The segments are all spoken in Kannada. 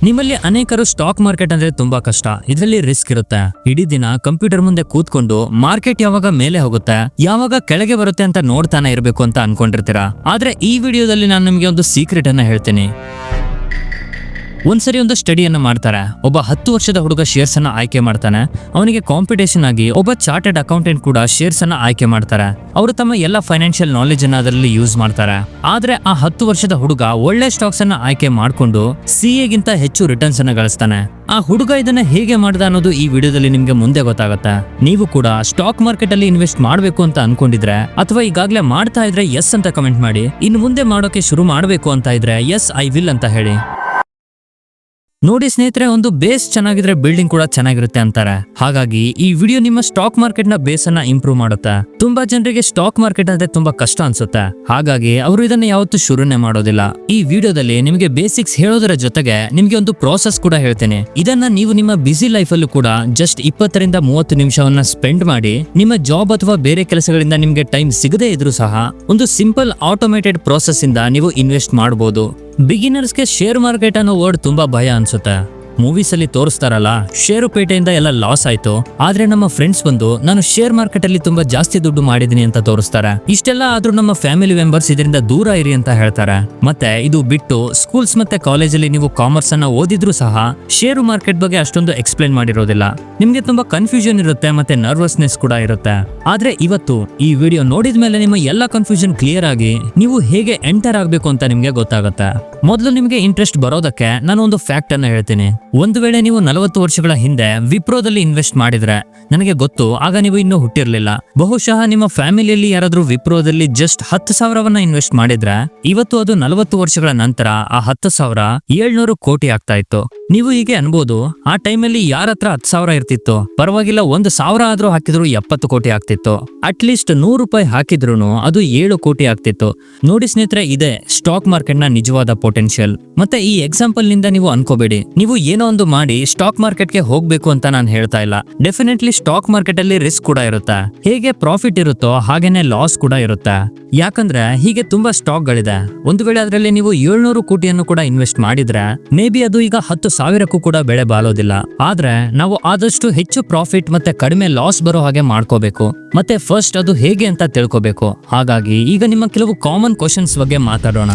ನಿಮ್ಮಲ್ಲಿ ಅನೇಕರು ಸ್ಟಾಕ್ ಮಾರ್ಕೆಟ್ ಅಂದ್ರೆ ತುಂಬಾ ಕಷ್ಟ. ಇದರಲ್ಲಿ ರಿಸ್ಕ್ ಇರುತ್ತೆ. ಇಡೀ ದಿನ ಕಂಪ್ಯೂಟರ್ ಮುಂದೆ ಕೂತ್ಕೊಂಡು ಮಾರ್ಕೆಟ್ ಯಾವಾಗ ಮೇಲೆ ಹೋಗುತ್ತೆ ಯಾವಾಗ ಕೆಳಗೆ ಬರುತ್ತೆ ಅಂತ ನೋಡ್ತಾನೆ ಇರಬೇಕು ಅಂತ ಅನ್ಕೊಂಡಿರ್ತೀರಾ. ಆದ್ರೆ ಈ ವಿಡಿಯೋದಲ್ಲಿ ನಾನು ನಿಮ್ಗೆ ಒಂದು ಸೀಕ್ರೆಟ್ ಅನ್ನ ಹೇಳ್ತೀನಿ. ಒಂದ್ಸರಿ ಒಂದು ಸ್ಟಡಿಯನ್ನ ಮಾಡ್ತಾರೆ. ಒಬ್ಬ 10 ವರ್ಷದ ಹುಡುಗ ಶೇರ್ಸ್ ಅನ್ನ ಆಯ್ಕೆ ಮಾಡ್ತಾನೆ. ಅವನಿಗೆ ಕಾಂಪಿಟೇಷನ್ ಆಗಿ ಒಬ್ಬ ಚಾರ್ಟೆಡ್ ಅಕೌಂಟೆಂಟ್ ಕೂಡ ಶೇರ್ಸ್ ಅನ್ನ ಆಯ್ಕೆ ಮಾಡ್ತಾರೆ. ಅವರು ತಮ್ಮ ಎಲ್ಲ ಫೈನಾನ್ಷಿಯಲ್ ನಾಲೆಜ್ ಅನ್ನ ಅದರಲ್ಲಿ ಯೂಸ್ ಮಾಡ್ತಾರೆ. ಆದ್ರೆ ಆ 10 ವರ್ಷದ ಹುಡುಗ ಒಳ್ಳೆ ಸ್ಟಾಕ್ಸ್ ಅನ್ನ ಆಯ್ಕೆ ಮಾಡ್ಕೊಂಡು CA ಗಿಂತ ಹೆಚ್ಚು ರಿಟರ್ನ್ಸ್ ಅನ್ನ ಗಳಿಸ್ತಾನೆ. ಆ ಹುಡುಗ ಇದನ್ನ ಹೇಗೆ ಮಾಡ್ದ ಅನ್ನೋದು ಈ ವಿಡಿಯೋದಲ್ಲಿ ನಿಮ್ಗೆ ಮುಂದೆ ಗೊತ್ತಾಗುತ್ತೆ. ನೀವು ಕೂಡ ಸ್ಟಾಕ್ ಮಾರ್ಕೆಟ್ ಅಲ್ಲಿ ಇನ್ವೆಸ್ಟ್ ಮಾಡ್ಬೇಕು ಅಂತ ಅನ್ಕೊಂಡಿದ್ರೆ ಅಥವಾ ಈಗಾಗಲೇ ಮಾಡ್ತಾ ಇದ್ರೆ ಎಸ್ ಅಂತ ಕಮೆಂಟ್ ಮಾಡಿ. ಇನ್ನು ಮುಂದೆ ಮಾಡೋಕೆ ಶುರು ಮಾಡ್ಬೇಕು ಅಂತ ಇದ್ರೆ ಎಸ್ ಐ ವಿಲ್ ಅಂತ ಹೇಳಿ. ನೋಡಿ ಸ್ನೇಹಿತರೆ, ಒಂದು ಬೇಸ್ ಚೆನ್ನಾಗಿದ್ರೆ ಬಿಲ್ಡಿಂಗ್ ಕೂಡ ಚೆನ್ನಾಗಿರುತ್ತೆ ಅಂತಾರೆ. ಹಾಗಾಗಿ ಈ ವಿಡಿಯೋ ನಿಮ್ಮ ಸ್ಟಾಕ್ ಮಾರ್ಕೆಟ್ ನ ಬೇಸ್ ಅನ್ನ ಇಂಪ್ರೂವ್ ಮಾಡುತ್ತೆ. ತುಂಬಾ ಜನರಿಗೆ ಸ್ಟಾಕ್ ಮಾರ್ಕೆಟ್ ಅಂದ್ರೆ ತುಂಬಾ ಕಷ್ಟ ಅನ್ಸುತ್ತೆ. ಹಾಗಾಗಿ ಅವರು ಇದನ್ನ ಯಾವತ್ತೂ ಶುರುನೇ ಮಾಡೋದಿಲ್ಲ. ಈ ವಿಡಿಯೋದಲ್ಲಿ ನಿಮಗೆ ಬೇಸಿಕ್ಸ್ ಹೇಳೋದರ ಜೊತೆಗೆ ನಿಮ್ಗೆ ಒಂದು ಪ್ರೋಸೆಸ್ ಕೂಡ ಹೇಳ್ತೇನೆ. ಇದನ್ನ ನೀವು ನಿಮ್ಮ ಬಿಸಿ ಲೈಫ್ ಅಲ್ಲೂ ಕೂಡ ಜಸ್ಟ್ 20 ರಿಂದ 30 ನಿಮಿಷವನ್ನ ಸ್ಪೆಂಡ್ ಮಾಡಿ ನಿಮ್ಮ ಜಾಬ್ ಅಥವಾ ಬೇರೆ ಕೆಲಸಗಳಿಂದ ನಿಮ್ಗೆ ಟೈಮ್ ಸಿಗದೇ ಇದ್ರೂ ಸಹ ಒಂದು ಸಿಂಪಲ್ ಆಟೋಮೇಟೆಡ್ ಪ್ರೋಸೆಸ್ ಇಂದ ನೀವು ಇನ್ವೆಸ್ಟ್ ಮಾಡಬಹುದು. ಬಿಗಿನರ್ಸ್ಗೆ ಶೇರ್ ಮಾರ್ಕೆಟ್ ಅನ್ನೋ ವರ್ಡ್ ತುಂಬಾ ಭಯ ಅನ್ಸುತ್ತೆ. ಮೂವೀಸ್ ಅಲ್ಲಿ ತೋರಿಸ್ತಾರಲ್ಲ, ಷೇರುಪೇಟೆಯಿಂದ ಎಲ್ಲ ಲಾಸ್ ಆಯ್ತು, ಆದ್ರೆ ನಮ್ಮ ಫ್ರೆಂಡ್ಸ್ ಬಂದು ನಾನು ಶೇರ್ ಮಾರ್ಕೆಟ್ ಅಲ್ಲಿ ತುಂಬಾ ಜಾಸ್ತಿ ದುಡ್ಡು ಮಾಡಿದೀನಿ ಅಂತ ತೋರಿಸ್ತಾರೆ. ಇಷ್ಟೆಲ್ಲ ಆದ್ರೂ ನಮ್ಮ ಫ್ಯಾಮಿಲಿ ಮೆಂಬರ್ಸ್ ಇದರಿಂದ ದೂರ ಇರಿ ಅಂತ ಹೇಳ್ತಾರೆ. ಮತ್ತೆ ಇದು ಬಿಟ್ಟು ಸ್ಕೂಲ್ಸ್ ಮತ್ತೆ ಕಾಲೇಜಲ್ಲಿ ನೀವು ಕಾಮರ್ಸ್ ಅನ್ನ ಓದಿದ್ರು ಸಹ ಶೇರು ಮಾರ್ಕೆಟ್ ಬಗ್ಗೆ ಅಷ್ಟೊಂದು ಎಕ್ಸ್ಪ್ಲೈನ್ ಮಾಡಿರೋದಿಲ್ಲ. ನಿಮ್ಗೆ ತುಂಬಾ ಕನ್ಫ್ಯೂಷನ್ ಇರುತ್ತೆ ಮತ್ತೆ ನರ್ವಸ್ನೆಸ್ ಕೂಡ ಇರುತ್ತೆ. ಆದ್ರೆ ಇವತ್ತು ಈ ವಿಡಿಯೋ ನೋಡಿದ ಮೇಲೆ ನಿಮ್ಮ ಎಲ್ಲ ಕನ್ಫ್ಯೂಷನ್ ಕ್ಲಿಯರ್ ಆಗಿ ನೀವು ಹೇಗೆ ಎಂಟರ್ ಆಗ್ಬೇಕು ಅಂತ ನಿಮ್ಗೆ ಗೊತ್ತಾಗುತ್ತೆ. ಮೊದಲು ನಿಮ್ಗೆ ಇಂಟ್ರೆಸ್ಟ್ ಬರೋದಕ್ಕೆ ನಾನು ಒಂದು ಫ್ಯಾಕ್ಟ್ ಅನ್ನ ಹೇಳ್ತೀನಿ. ಒಂದು ವೇಳೆ ನೀವು 40 ವರ್ಷಗಳ ಹಿಂದೆ ವಿಪ್ರೋದಲ್ಲಿ ಇನ್ವೆಸ್ಟ್ ಮಾಡಿದ್ರೆ, ನನಗೆ ಗೊತ್ತು ಆಗ ನೀವು ಇನ್ನೂ ಹುಟ್ಟಿರ್ಲಿಲ್ಲ, ಬಹುಶಃ ನಿಮ್ಮ ಫ್ಯಾಮಿಲಿಯಲ್ಲಿ ಯಾರಾದ್ರೂ ವಿಪ್ರೋದಲ್ಲಿ ಜಸ್ಟ್ 10,000 ಇನ್ವೆಸ್ಟ್ ಮಾಡಿದ್ರೆ ಇವತ್ತು ಅದು 40 ವರ್ಷಗಳ ನಂತರ ಆ 10,700 ಕೋಟಿ ಆಗ್ತಾ ಇತ್ತು. ನೀವು ಹೀಗೆ ಅನ್ಬೋದು, ಆ ಟೈಮಲ್ಲಿ ಯಾರ ಹತ್ರ 10,000 ಇರ್ತಿತ್ತು, ಪರವಾಗಿಲ್ಲ 1,000 ಆದ್ರೂ ಹಾಕಿದ್ರು 70 ಕೋಟಿ ಆಗ್ತಿತ್ತು. ಅಟ್ ಲೀಸ್ಟ್ 100 ರೂಪಾಯಿ ಹಾಕಿದ್ರು ಅದು 7 ಕೋಟಿ ಆಗ್ತಿತ್ತು. ನೋಡಿ ಸ್ನೇಹಿತರೆ, ಇದೆ ಸ್ಟಾಕ್ ಮಾರ್ಕೆಟ್ ನ ನಿಜವಾದ ಪೊಟೆನ್ಶಿಯಲ್. ಮತ್ತೆ ಈ ಎಕ್ಸಾಂಪಲ್ ನಿಂದ ನೀವು ಅನ್ಕೋಬೇಡಿ ನೀವು ಏನೋ ಒಂದು ಮಾಡಿ ಸ್ಟಾಕ್ ಮಾರ್ಕೆಟ್ ಗೆ ಹೋಗ್ಬೇಕು ಅಂತ ನಾನು ಹೇಳ್ತಾ ಇಲ್ಲ. ಡೆಫಿನೆಟ್ಲಿ ಸ್ಟಾಕ್ ಮಾರ್ಕೆಟ್ ಅಲ್ಲಿ ರಿಸ್ಕ್ ಕೂಡ ಇರುತ್ತೆ. ಹೇಗೆ ಪ್ರಾಫಿಟ್ ಇರುತ್ತೋ ಹಾಗೇನೆ ಲಾಸ್ ಕೂಡ ಇರುತ್ತೆ. ಯಾಕಂದ್ರೆ ಹೀಗೆ ತುಂಬಾ ಸ್ಟಾಕ್ ಗಳಿದೆ. ಒಂದು ವೇಳೆ ಅದರಲ್ಲಿ ನೀವು 700 ಕೋಟಿಯನ್ನು ಕೂಡ ಇನ್ವೆಸ್ಟ್ ಮಾಡಿದ್ರೆ ಮೇ ಬಿ ಅದು ಈಗ 10,000ಕ್ಕೂ ಕೂಡ ಬೆಳೆ ಬಾಳೋದಿಲ್ಲ. ಆದ್ರೆ ನಾವು ಆದಷ್ಟು ಹೆಚ್ಚು ಪ್ರಾಫಿಟ್ ಮತ್ತೆ ಕಡಿಮೆ ಲಾಸ್ ಬರೋ ಹಾಗೆ ಮಾಡ್ಕೋಬೇಕು. ಮತ್ತೆ ಫಸ್ಟ್ ಅದು ಹೇಗೆ ಅಂತ ತಿಳ್ಕೋಬೇಕು. ಹಾಗಾಗಿ ಈಗ ನಿಮ್ಮ ಕೆಲವು ಕಾಮನ್ ಕ್ವಶನ್ಸ್ ಬಗ್ಗೆ ಮಾತಾಡೋಣ.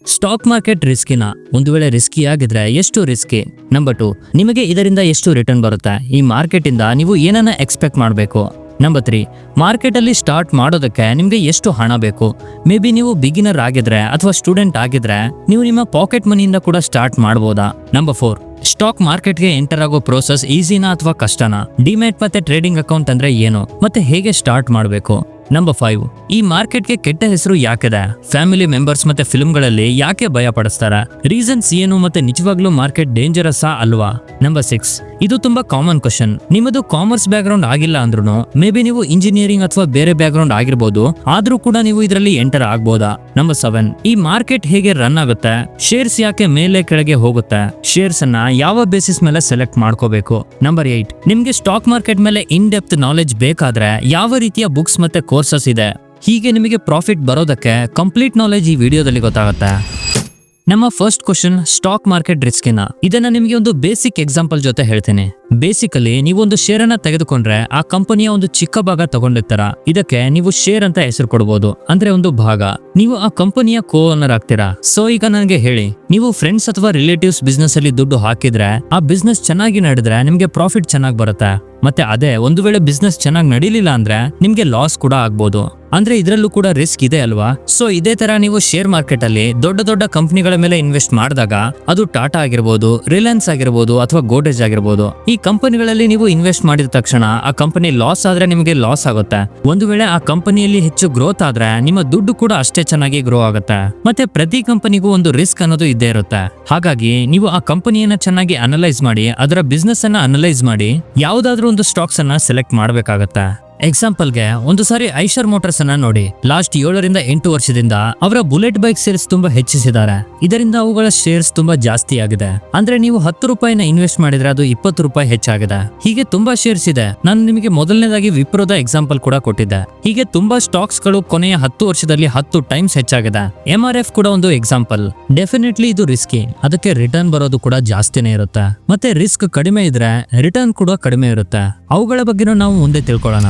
ಸ್ಟಾಕ್ ಮಾರ್ಕೆಟ್ ರಿಸ್ಕಿನ? ಒಂದು ವೇಳೆ ರಿಸ್ಕಿ ಆಗಿದ್ರೆ ಎಷ್ಟು ರಿಸ್ಕಿ? ನಂಬರ್ 2, ನಿಮಗೆ ಇದರಿಂದ ಎಷ್ಟು ರಿಟರ್ನ್ ಬರುತ್ತೆ? ಈ ಮಾರ್ಕೆಟ್ ಇಂದ ನೀವು ಏನನ್ನ ಎಕ್ಸ್ಪೆಕ್ಟ್ ಮಾಡಬೇಕು? ನಂಬರ್ 3, ಮಾರ್ಕೆಟ್ ಅಲ್ಲಿ ಸ್ಟಾರ್ಟ್ ಮಾಡೋದಕ್ಕೆ ನಿಮ್ಗೆ ಎಷ್ಟು ಹಣ ಬೇಕು? ಮೇ ಬಿ ನೀವು ಬಿಗಿನರ್ ಆಗಿದ್ರೆ ಅಥವಾ ಸ್ಟೂಡೆಂಟ್ ಆಗಿದ್ರೆ ನೀವು ನಿಮ್ಮ ಪಾಕೆಟ್ ಮನಿಯಿಂದ ಕೂಡ ಸ್ಟಾರ್ಟ್ ಮಾಡಬಹುದಾ? ನಂಬರ್ 4, ಸ್ಟಾಕ್ ಮಾರ್ಕೆಟ್ಗೆ ಎಂಟರ್ ಆಗೋ ಪ್ರೋಸೆಸ್ ಈಸಿನಾ ಅಥವಾ ಕಷ್ಟನಾ? ಡಿಮ್ಯಾಟ್ ಮತ್ತೆ ಟ್ರೇಡಿಂಗ್ ಅಕೌಂಟ್ ಅಂದ್ರೆ ಏನು ಮತ್ತೆ ಹೇಗೆ ಸ್ಟಾರ್ಟ್ ಮಾಡಬೇಕು? ನಂಬರ್ 5, ಈ ಮಾರ್ಕೆಟ್ಗೆ ಕೆಟ್ಟ ಹೆಸರು ಯಾಕಿದೆ? ಫ್ಯಾಮಿಲಿ ಮೆಂಬರ್ಸ್ ಮತ್ತೆ ಫಿಲ್ಮ್ಗಳಲ್ಲಿ ಯಾಕೆ ಭಯ ಪಡಿಸ್ತಾರೆ? ರೀಸನ್ಸ್ ಏನು ಮತ್ತೆ ನಿಜವಾಗ್ಲೂ ಮಾರ್ಕೆಟ್ ಡೇಂಜರಸ್ ಅಲ್ವಾ? ನಂಬರ್ 6, ಇದು ತುಂಬಾ ಕಾಮನ್ ಕ್ವಶನ್. ನಿಮ್ಮದು ಕಾಮರ್ಸ್ ಬ್ಯಾಕ್ ಗ್ರೌಂಡ್ ಆಗಿಲ್ಲ ಅಂದ್ರೂ ಮೇ ಬಿ ನೀವು ಇಂಜಿನಿಯರಿಂಗ್ ಅಥವಾ ಬೇರೆ ಬ್ಯಾಕ್ ಗ್ರೌಂಡ್ ಆಗಿರ್ಬೋದು, ಆದ್ರೂ ಕೂಡ ನೀವು ಇದರಲ್ಲಿ ಎಂಟರ್ ಆಗ್ಬೋದಾ? ನಂಬರ್ 7, ಈ ಮಾರ್ಕೆಟ್ ಹೇಗೆ ರನ್ ಆಗುತ್ತೆ? ಶೇರ್ಸ್ ಯಾಕೆ ಮೇಲೆ ಕೆಳಗೆ ಹೋಗುತ್ತೆ? ಶೇರ್ಸ್ ಅನ್ನ ಯಾವ ಬೇಸಿಸ್ ಮೇಲೆ ಸೆಲೆಕ್ಟ್ ಮಾಡ್ಕೋಬೇಕು? ನಂಬರ್ 8, ನಿಮ್ಗೆ ಸ್ಟಾಕ್ ಮಾರ್ಕೆಟ್ ಮೇಲೆ ಇನ್ ಡೆಪ್ತ್ ನಾಲೆಜ್ ಬೇಕಾದ್ರೆ ಯಾವ ರೀತಿಯ ಬುಕ್ಸ್ ಮತ್ತೆ ಕೋರ್ಸಸ್ ಇದೆ? ಹೀಗೆ ನಿಮಗೆ ಪ್ರಾಫಿಟ್ ಬರೋದಕ್ಕೆ ಕಂಪ್ಲೀಟ್ ನಾಲೆಜ್ ಈ ವಿಡಿಯೋದಲ್ಲಿ ಗೊತ್ತಾಗುತ್ತೆ. ನಮ್ಮ ಫಸ್ಟ್ ಕ್ವಶನ್, ಸ್ಟಾಕ್ ಮಾರ್ಕೆಟ್ ರಿಸ್ಕಿನ? ಇದನ್ನ ನಿಮಗೆ ಒಂದು ಬೇಸಿಕ್ ಎಕ್ಸಾಂಪಲ್ ಜೊತೆ ಹೇಳ್ತೇನೆ. ಬೇಸಿಕಲಿ ನೀವು ಒಂದು ಶೇರ್ ಅನ್ನ ತೆಗೆದುಕೊಂಡ್ರೆ ಆ ಕಂಪನಿಯ ಒಂದು ಚಿಕ್ಕ ಭಾಗ ತಗೊಂಡಿರ್ತಾರ. ಇದಕ್ಕೆ ನೀವು ಶೇರ್ ಅಂತ ಹೆಸರು ಕೊಡಬಹುದು, ಅಂದ್ರೆ ಒಂದು ಭಾಗ. ನೀವು ಆ ಕಂಪನಿಯ ಕೋ ಓನರ್ ಆಗ್ತೀರಾ. ಸೊ ಈಗ ನನಗೆ ಹೇಳಿ, ನೀವು ಫ್ರೆಂಡ್ಸ್ ಅಥವಾ ರಿಲೇಟಿವ್ಸ್ ಬಿಸ್ನೆಸ್ ಅಲ್ಲಿ ದುಡ್ಡು ಹಾಕಿದ್ರೆ ಆ ಬಿಸ್ನೆಸ್ ಚೆನ್ನಾಗಿ ನಡೆದ್ರೆ ನಿಮ್ಗೆ ಪ್ರಾಫಿಟ್ ಚೆನ್ನಾಗಿ ಬರುತ್ತೆ. ಮತ್ತೆ ಅದೇ ಒಂದು ವೇಳೆ ಬಿಸ್ನೆಸ್ ಚೆನ್ನಾಗಿ ನಡೀಲಿಲ್ಲ ಅಂದ್ರೆ ನಿಮ್ಗೆ ಲಾಸ್ ಕೂಡ ಆಗ್ಬೋದು. ಅಂದ್ರೆ ಇದರಲ್ಲೂ ಕೂಡ ರಿಸ್ಕ್ ಇದೆ ಅಲ್ವಾ? ಸೊ ಇದೇ ತರ ನೀವು ಶೇರ್ ಮಾರ್ಕೆಟ್ ಅಲ್ಲಿ ದೊಡ್ಡ ದೊಡ್ಡ ಕಂಪನಿಗಳ ಮೇಲೆ ಇನ್ವೆಸ್ಟ್ ಮಾಡಿದಾಗ, ಅದು ಟಾಟಾ ಆಗಿರ್ಬೋದು, ರಿಲಯನ್ಸ್ ಆಗಿರ್ಬೋದು ಅಥವಾ ಗೋಡ್ರೇಜ್ ಆಗಿರ್ಬೋದು, ಈ ಕಂಪನಿಗಳಲ್ಲಿ ನೀವು ಇನ್ವೆಸ್ಟ್ ಮಾಡಿದ ತಕ್ಷಣ ಆ ಕಂಪನಿ ಲಾಸ್ ಆದ್ರೆ ನಿಮಗೆ ಲಾಸ್ ಆಗುತ್ತೆ. ಒಂದು ವೇಳೆ ಆ ಕಂಪನಿಯಲ್ಲಿ ಹೆಚ್ಚು ಗ್ರೋತ್ ಆದ್ರೆ ನಿಮ್ಮ ದುಡ್ಡು ಕೂಡ ಅಷ್ಟೇ ಚೆನ್ನಾಗಿ ಗ್ರೋ ಆಗುತ್ತೆ. ಮತ್ತೆ ಪ್ರತಿ ಕಂಪನಿಗೂ ಒಂದು ರಿಸ್ಕ್ ಅನ್ನೋದು ಇದ್ದೇ ಇರುತ್ತೆ. ಹಾಗಾಗಿ ನೀವು ಆ ಕಂಪನಿಯನ್ನ ಚೆನ್ನಾಗಿ ಅನಲೈಸ್ ಮಾಡಿ, ಅದರ ಬಿಸ್ನೆಸ್ ಅನ್ನ ಅನಲೈಸ್ ಮಾಡಿ ಯಾವ್ದಾದ್ರೂ ಒಂದು ಸ್ಟಾಕ್ಸ್ ಅನ್ನ ಸೆಲೆಕ್ಟ್ ಮಾಡಬೇಕಾಗತ್ತೆ. ಎಕ್ಸಾಂಪಲ್ಗೆ ಒಂದು ಸಾರಿ ಐಷರ್ ಮೋಟಾರ್ಸ್ ಅನ್ನ ನೋಡಿ. ಲಾಸ್ಟ್ 7ರಿಂದ 8 ವರ್ಷದಿಂದ ಅವರ ಬುಲೆಟ್ ಬೈಕ್ ಸೇಲ್ಸ್ ತುಂಬಾ ಹೆಚ್ಚಿಸಿದ್ದಾರೆ. ಇದರಿಂದ ಅವುಗಳ ಶೇರ್ಸ್ ತುಂಬಾ ಜಾಸ್ತಿ ಆಗಿದೆ. ಅಂದ್ರೆ ನೀವು 10 ರೂಪಾಯಿನ ಇನ್ವೆಸ್ಟ್ ಮಾಡಿದ್ರೆ ಅದು 20 ರೂಪಾಯಿ ಹೆಚ್ಚಾಗಿದೆ. ಹೀಗೆ ತುಂಬಾ ಶೇರ್ಸ್ ಇದೆ. ನಾನು ನಿಮಗೆ ಮೊದಲನೇದಾಗಿ ವಿಪ್ರೋದ ಎಕ್ಸಾಂಪಲ್ ಕೂಡ ಕೊಟ್ಟಿದ್ದೆ. ಹೀಗೆ ತುಂಬಾ ಸ್ಟಾಕ್ಸ್ ಗಳು ಕೊನೆಯ 10 ವರ್ಷದಲ್ಲಿ 10 ಟೈಮ್ಸ್ ಹೆಚ್ಚಾಗಿದೆ. MRF ಕೂಡ ಒಂದು ಎಕ್ಸಾಂಪಲ್. ಡೆಫಿನೆಟ್ಲಿ ಇದು ರಿಸ್ಕಿ, ಅದಕ್ಕೆ ರಿಟರ್ನ್ ಬರೋದು ಕೂಡ ಜಾಸ್ತಿನೇ ಇರುತ್ತೆ. ಮತ್ತೆ ರಿಸ್ಕ್ ಕಡಿಮೆ ಇದ್ರೆ ರಿಟರ್ನ್ ಕೂಡ ಕಡಿಮೆ ಇರುತ್ತೆ. ಅವುಗಳ ಬಗ್ಗೆನೂ ನಾವು ಮುಂದೆ ತಿಳ್ಕೊಳ್ಳೋಣ.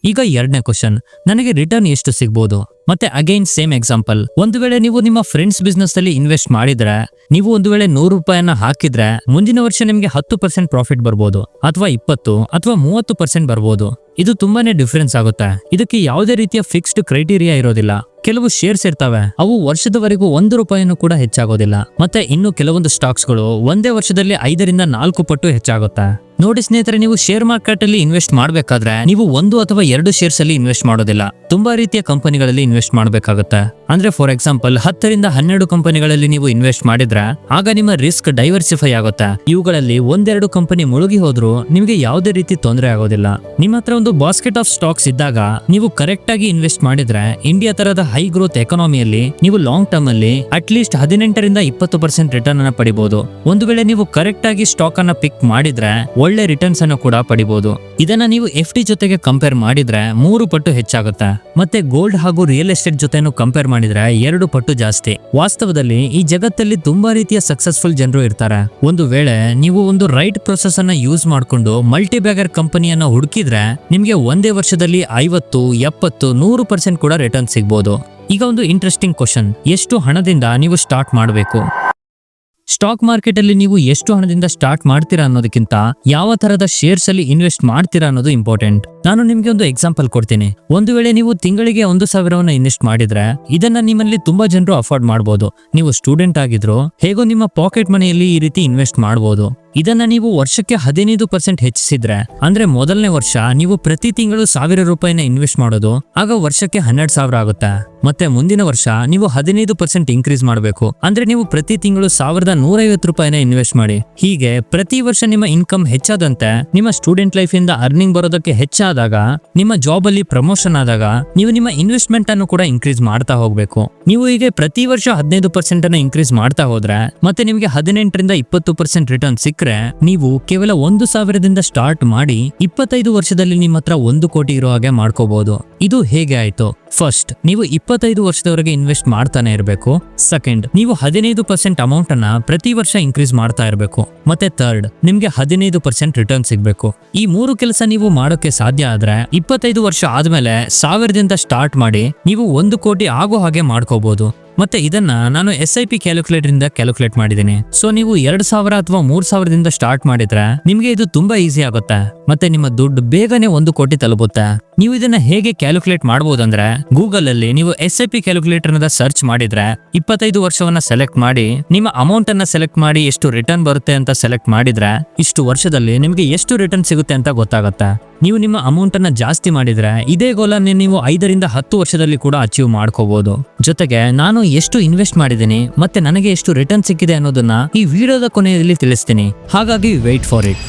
ಈಗ 2ನೇ ಕ್ವಶನ್, ನನಗೆ ರಿಟರ್ನ್ ಎಷ್ಟು ಸಿಗ್ಬೋದು? ಮತ್ತೆ ಅಗೈನ್ ಸೇಮ್ ಎಕ್ಸಾಂಪಲ್. ಒಂದು ವೇಳೆ ನೀವು ನಿಮ್ಮ ಫ್ರೆಂಡ್ಸ್ ಬಿಸ್ನೆಸ್ ಅಲ್ಲಿ ಇನ್ವೆಸ್ಟ್ ಮಾಡಿದ್ರೆ, ನೀವು ಒಂದು ವೇಳೆ 100 ರೂಪಾಯಿಯನ್ನ ಹಾಕಿದ್ರೆ ಮುಂದಿನ ವರ್ಷ ನಿಮಗೆ 10% ಪ್ರಾಫಿಟ್ ಬರ್ಬೋದು, ಅಥವಾ 20 ಅಥವಾ 30% ಬರ್ಬೋದು. ಇದು ತುಂಬಾನೇ ಡಿಫರೆನ್ಸ್ ಆಗುತ್ತೆ. ಇದಕ್ಕೆ ಯಾವುದೇ ರೀತಿಯ ಫಿಕ್ಸ್ಡ್ ಕ್ರೈಟೀರಿಯಾ ಇರೋದಿಲ್ಲ. ಕೆಲವು ಶೇರ್ಸ್ ಇರ್ತವೆ, ಅವು ವರ್ಷದವರೆಗೂ 1 ರೂಪಾಯಿನೂ ಕೂಡ ಹೆಚ್ಚಾಗೋದಿಲ್ಲ. ಮತ್ತೆ ಇನ್ನು ಕೆಲವೊಂದು ಸ್ಟಾಕ್ಸ್ ಗಳು ಒಂದೇ ವರ್ಷದಲ್ಲಿ 5ರಿಂದ 4 ಪಟ್ಟು ಹೆಚ್ಚಾಗುತ್ತೆ. ನೋಡಿ ಸ್ನೇಹಿತರೆ, ನೀವು ಶೇರ್ ಮಾರ್ಕೆಟ್ ಅಲ್ಲಿ ಇನ್ವೆಸ್ಟ್ ಮಾಡಬೇಕಾದ್ರೆ ನೀವು 1 ಅಥವಾ 2 ಶೇರ್ಸ್ ಅಲ್ಲಿ ಇನ್ವೆಸ್ಟ್ ಮಾಡೋದಿಲ್ಲ, ತುಂಬಾ ರೀತಿಯ ಕಂಪನಿಗಳಲ್ಲಿ ಇನ್ವೆಸ್ಟ್ ಮಾಡಬೇಕಾಗುತ್ತೆ. ಅಂದ್ರೆ ಫಾರ್ ಎಕ್ಸಾಂಪಲ್ 10ರಿಂದ 12 ಕಂಪನಿಗಳಲ್ಲಿ ನೀವು ಇನ್ವೆಸ್ಟ್ ಮಾಡಿದ್ರೆ ಆಗ ನಿಮ್ಮ ರಿಸ್ಕ್ ಡೈವರ್ಸಿಫೈ ಆಗುತ್ತೆ. ಇವುಗಳಲ್ಲಿ 1-2 ಕಂಪನಿ ಮುಳುಗಿ ಹೋದ್ರೂ ನಿಮಗೆ ಯಾವುದೇ ರೀತಿ ತೊಂದರೆ ಆಗೋದಿಲ್ಲ. ನಿಮ್ಮ ಹತ್ರ ಒಂದು ಬಾಸ್ಕೆಟ್ ಆಫ್ ಸ್ಟಾಕ್ಸ್ ಇದ್ದಾಗ ನೀವು ಕರೆಕ್ಟ್ ಆಗಿ ಇನ್ವೆಸ್ಟ್ ಮಾಡಿದ್ರೆ ಇಂಡಿಯಾ ತರದ ಹೈ ಗ್ರೋತ್ ಎಕಾನಮಿಯಲ್ಲಿ ನೀವು ಲಾಂಗ್ ಟರ್ಮ್ ಅಲ್ಲಿ ಅಟ್ ಲೀಸ್ಟ್ 18ರಿಂದ 20% ರಿಟರ್ನ್ ಅನ್ನ ಪಡಿಬಹುದು. ಒಂದು ವೇಳೆ ನೀವು ಕರೆಕ್ಟ್ ಆಗಿ ಸ್ಟಾಕ್ ಅನ್ನ ಪಿಕ್ ಮಾಡಿದ್ರೆ ಒಳ್ಳೆ ರಿಟರ್ನ್ಸ್ ಅನ್ನು ಕೂಡ ಪಡಿಬಹುದು. ಇದನ್ನ ನೀವು FD ಜೊತೆಗೆ ಕಂಪೇರ್ ಮಾಡಿದ್ರೆ 3 ಪಟ್ಟು ಹೆಚ್ಚಾಗುತ್ತೆ. ಮತ್ತೆ ಗೋಲ್ಡ್ ಹಾಗೂ ರಿಯಲ್ ಎಸ್ಟೇಟ್ ಜೊತೆನೂ ಕಂಪೇರ್ ಮಾಡಿದ್ರೆ 2 ಪಟ್ಟು ಜಾಸ್ತಿ. ವಾಸ್ತವದಲ್ಲಿ ಈ ಜಗತ್ತಲ್ಲಿ ತುಂಬಾ ರೀತಿಯ ಸಕ್ಸಸ್ಫುಲ್ ಜನರು ಇರ್ತಾರೆ. ಒಂದು ವೇಳೆ ನೀವು ಒಂದು ರೈಟ್ ಪ್ರೊಸೆಸ್ ಅನ್ನ ಯೂಸ್ ಮಾಡಿಕೊಂಡು ಮಲ್ಟಿ ಬ್ಯಾಗರ್ ಕಂಪನಿಯನ್ನ ಹುಡುಕಿದ್ರೆ ನಿಮ್ಗೆ ಒಂದೇ ವರ್ಷದಲ್ಲಿ 50, 70, 100% ಕೂಡ ರಿಟರ್ನ್ ಸಿಗ್ಬೋದು. ಈಗ ಒಂದು ಇಂಟ್ರೆಸ್ಟಿಂಗ್ ಕ್ವಶನ್, ಎಷ್ಟು ಹಣದಿಂದ ನೀವು ಸ್ಟಾರ್ಟ್ ಮಾಡಬೇಕು? ಸ್ಟಾಕ್ ಮಾರ್ಕೆಟ್ ಅಲ್ಲಿ ನೀವು ಎಷ್ಟು ಹಣದಿಂದ ಸ್ಟಾರ್ಟ್ ಮಾಡ್ತೀರಾ ಅನ್ನೋದಕ್ಕಿಂತ ಯಾವ ತರದ ಶೇರ್ಸ್ ಅಲ್ಲಿ ಇನ್ವೆಸ್ಟ್ ಮಾಡ್ತೀರಾ ಅನ್ನೋದು ಇಂಪಾರ್ಟೆಂಟ್. ನಾನು ನಿಮ್ಗೆ ಒಂದು ಎಕ್ಸಾಂಪಲ್ ಕೊಡ್ತೀನಿ. ಒಂದು ವೇಳೆ ನೀವು ತಿಂಗಳಿಗೆ 1,000 ಇನ್ವೆಸ್ಟ್ ಮಾಡಿದ್ರೆ ಇದನ್ನ ನಿಮ್ಮಲ್ಲಿ ತುಂಬಾ ಜನರು ಅಫೋರ್ಡ್ ಮಾಡಬಹುದು. ನೀವು ಸ್ಟೂಡೆಂಟ್ ಆಗಿದ್ರು ಹೇಗೋ ನಿಮ್ಮ ಪಾಕೆಟ್ ಮನಿಯಲ್ಲಿ ಈ ರೀತಿ ಇನ್ವೆಸ್ಟ್ ಮಾಡಬಹುದು. ಇದನ್ನ ನೀವು ವರ್ಷಕ್ಕೆ 15% ಹೆಚ್ಚಿಸಿದ್ರೆ, ಅಂದ್ರೆ ಮೊದಲನೇ ವರ್ಷ ನೀವು ಪ್ರತಿ ತಿಂಗಳು 1,000 ರೂಪಾಯಿನ ಇನ್ವೆಸ್ಟ್ ಮಾಡೋದು, ಆಗ ವರ್ಷಕ್ಕೆ 12,000 ಆಗುತ್ತೆ. ಮತ್ತೆ ಮುಂದಿನ ವರ್ಷ ನೀವು 15% ಇನ್ಕ್ರೀಸ್ ಮಾಡಬೇಕು, ಅಂದ್ರೆ ನೀವು ಪ್ರತಿ ತಿಂಗಳು 1,150 ರೂಪಾಯಿನ ಇನ್ವೆಸ್ಟ್ ಮಾಡಿ. ಹೀಗೆ ಪ್ರತಿ ವರ್ಷ ನಿಮ್ಮ ಇನ್ಕಮ್ ಹೆಚ್ಚಾದಂತೆ ನಿಮ್ಮ ಸ್ಟೂಡೆಂಟ್ ಲೈಫ್ ಇಂದ ಅರ್ನಿಂಗ್ ಬರೋದಕ್ಕೆ ಹೆಚ್ಚಾದಾಗ, ನಿಮ್ಮ ಜಾಬ್ ಅಲ್ಲಿ ಪ್ರಮೋಷನ್ ಆದಾಗ ನೀವು ನಿಮ್ಮ ಇನ್ವೆಸ್ಟ್ಮೆಂಟ್ ಅನ್ನು ಕೂಡ ಇನ್ಕ್ರೀಸ್ ಮಾಡ್ತಾ ಹೋಗ್ಬೇಕು. ನೀವು ಹೀಗೆ ಪ್ರತಿ ವರ್ಷ 15% ಅನ್ನ ಇನ್ಕ್ರೀಸ್ ಮಾಡ್ತಾ ಹೋದ್ರೆ ಮತ್ತೆ ನಿಮಗೆ 18ರಿಂದ 20% ರಿಟರ್ನ್ ಸಿಕ್ಕರೆ ನೀವು ಕೇವಲ 1,000ದಿಂದ ಸ್ಟಾರ್ಟ್ ಮಾಡಿ 25 ವರ್ಷದಲ್ಲಿ ನಿಮ್ಮ ಹತ್ರ 1 ಕೋಟಿ ಇರೋ ಹಾಗೆ ಮಾಡ್ಕೋಬಹುದು. ಇದು ಹೇಗೆ ಆಯ್ತು? ಫಸ್ಟ್, ನೀವು 25 ವರ್ಷದವರೆಗೆ ಇನ್ವೆಸ್ಟ್ ಮಾಡ್ತಾನೆ ಇರಬೇಕು. ಸೆಕೆಂಡ್, ನೀವು 15% ಅಮೌಂಟ್ ಅನ್ನ ಪ್ರತಿ ವರ್ಷ ಇನ್ಕ್ರೀಸ್ ಮಾಡ್ತಾ ಇರಬೇಕು. ಮತ್ತೆ ಥರ್ಡ್, ನಿಮ್ಗೆ 15% ರಿಟರ್ನ್ ಸಿಗ್ಬೇಕು. ಈ 3 ಕೆಲಸ ನೀವು ಮಾಡೋಕೆ ಸಾಧ್ಯ ಆದ್ರೆ 25 ವರ್ಷ ಆದ್ಮೇಲೆ 1,000ದಿಂದ ಸ್ಟಾರ್ಟ್ ಮಾಡಿ ನೀವು 1 ಕೋಟಿ ಆಗೋ ಹಾಗೆ ಮಾಡ್ಕೋಬಹುದು. ಮತ್ತೆ ಇದನ್ನ ನಾನು SIP ಕ್ಯಾಲ್ಕುಲೇಟರ್ ಇಂದ ಕ್ಯಾಲ್ಕುಲೇಟ್ ಮಾಡಿದ್ದೀನಿ. ಸೊ ನೀವು 2,000 ಅಥವಾ 3,000ದಿಂದ ಸ್ಟಾರ್ಟ್ ಮಾಡಿದ್ರೆ ನಿಮ್ಗೆ ಇದು ತುಂಬಾ ಈಸಿ ಆಗುತ್ತೆ. ಮತ್ತೆ ನಿಮ್ಮ ದುಡ್ಡು ಬೇಗನೆ 1 ಕೋಟಿ ತಲುಪುತ್ತೆ. ನೀವು ಇದನ್ನ ಹೇಗೆ ಕ್ಯಾಲ್ಕುಲೇಟ್ ಮಾಡಬಹುದು ಅಂದ್ರೆ, ಗೂಗಲ್ ಅಲ್ಲಿ ನೀವು SIP ಕ್ಯಾಲ್ಕುಲೇಟರ್ ನ ಸರ್ಚ್ ಮಾಡಿದ್ರೆ 25 ವರ್ಷವನ್ನ ಸೆಲೆಕ್ಟ್ ಮಾಡಿ ನಿಮ್ಮ ಅಮೌಂಟ್ ಅನ್ನ ಸೆಲೆಕ್ಟ್ ಮಾಡಿ ಎಷ್ಟು ರಿಟರ್ನ್ ಬರುತ್ತೆ ಅಂತ ಸೆಲೆಕ್ಟ್ ಮಾಡಿದ್ರೆ ಇಷ್ಟು ವರ್ಷದಲ್ಲಿ ನಿಮ್ಗೆ ಎಷ್ಟು ರಿಟರ್ನ್ ಸಿಗುತ್ತೆ ಅಂತ ಗೊತ್ತಾಗುತ್ತೆ. ನೀವು ನಿಮ್ಮ ಅಮೌಂಟ್ ಅನ್ನ ಜಾಸ್ತಿ ಮಾಡಿದ್ರೆ ಇದೇ ಗೋಲ್ ಅನ್ನು ನೀವು 5ರಿಂದ 10 ವರ್ಷದಲ್ಲಿ ಕೂಡ ಅಚೀವ್ ಮಾಡ್ಕೋಬಹುದು. ಜೊತೆಗೆ ನಾನು ಎಷ್ಟು ಇನ್ವೆಸ್ಟ್ ಮಾಡಿದ್ದೀನಿ ಮತ್ತೆ ನನಗೆ ಎಷ್ಟು ರಿಟರ್ನ್ ಸಿಕ್ಕಿದೆ ಅನ್ನೋದನ್ನ ಈ ವಿಡಿಯೋದ ಕೊನೆಯಲ್ಲಿ ತಿಳಿಸ್ತೀನಿ. ಹಾಗಾಗಿ ವೇಟ್ ಫಾರ್ ಇಟ್.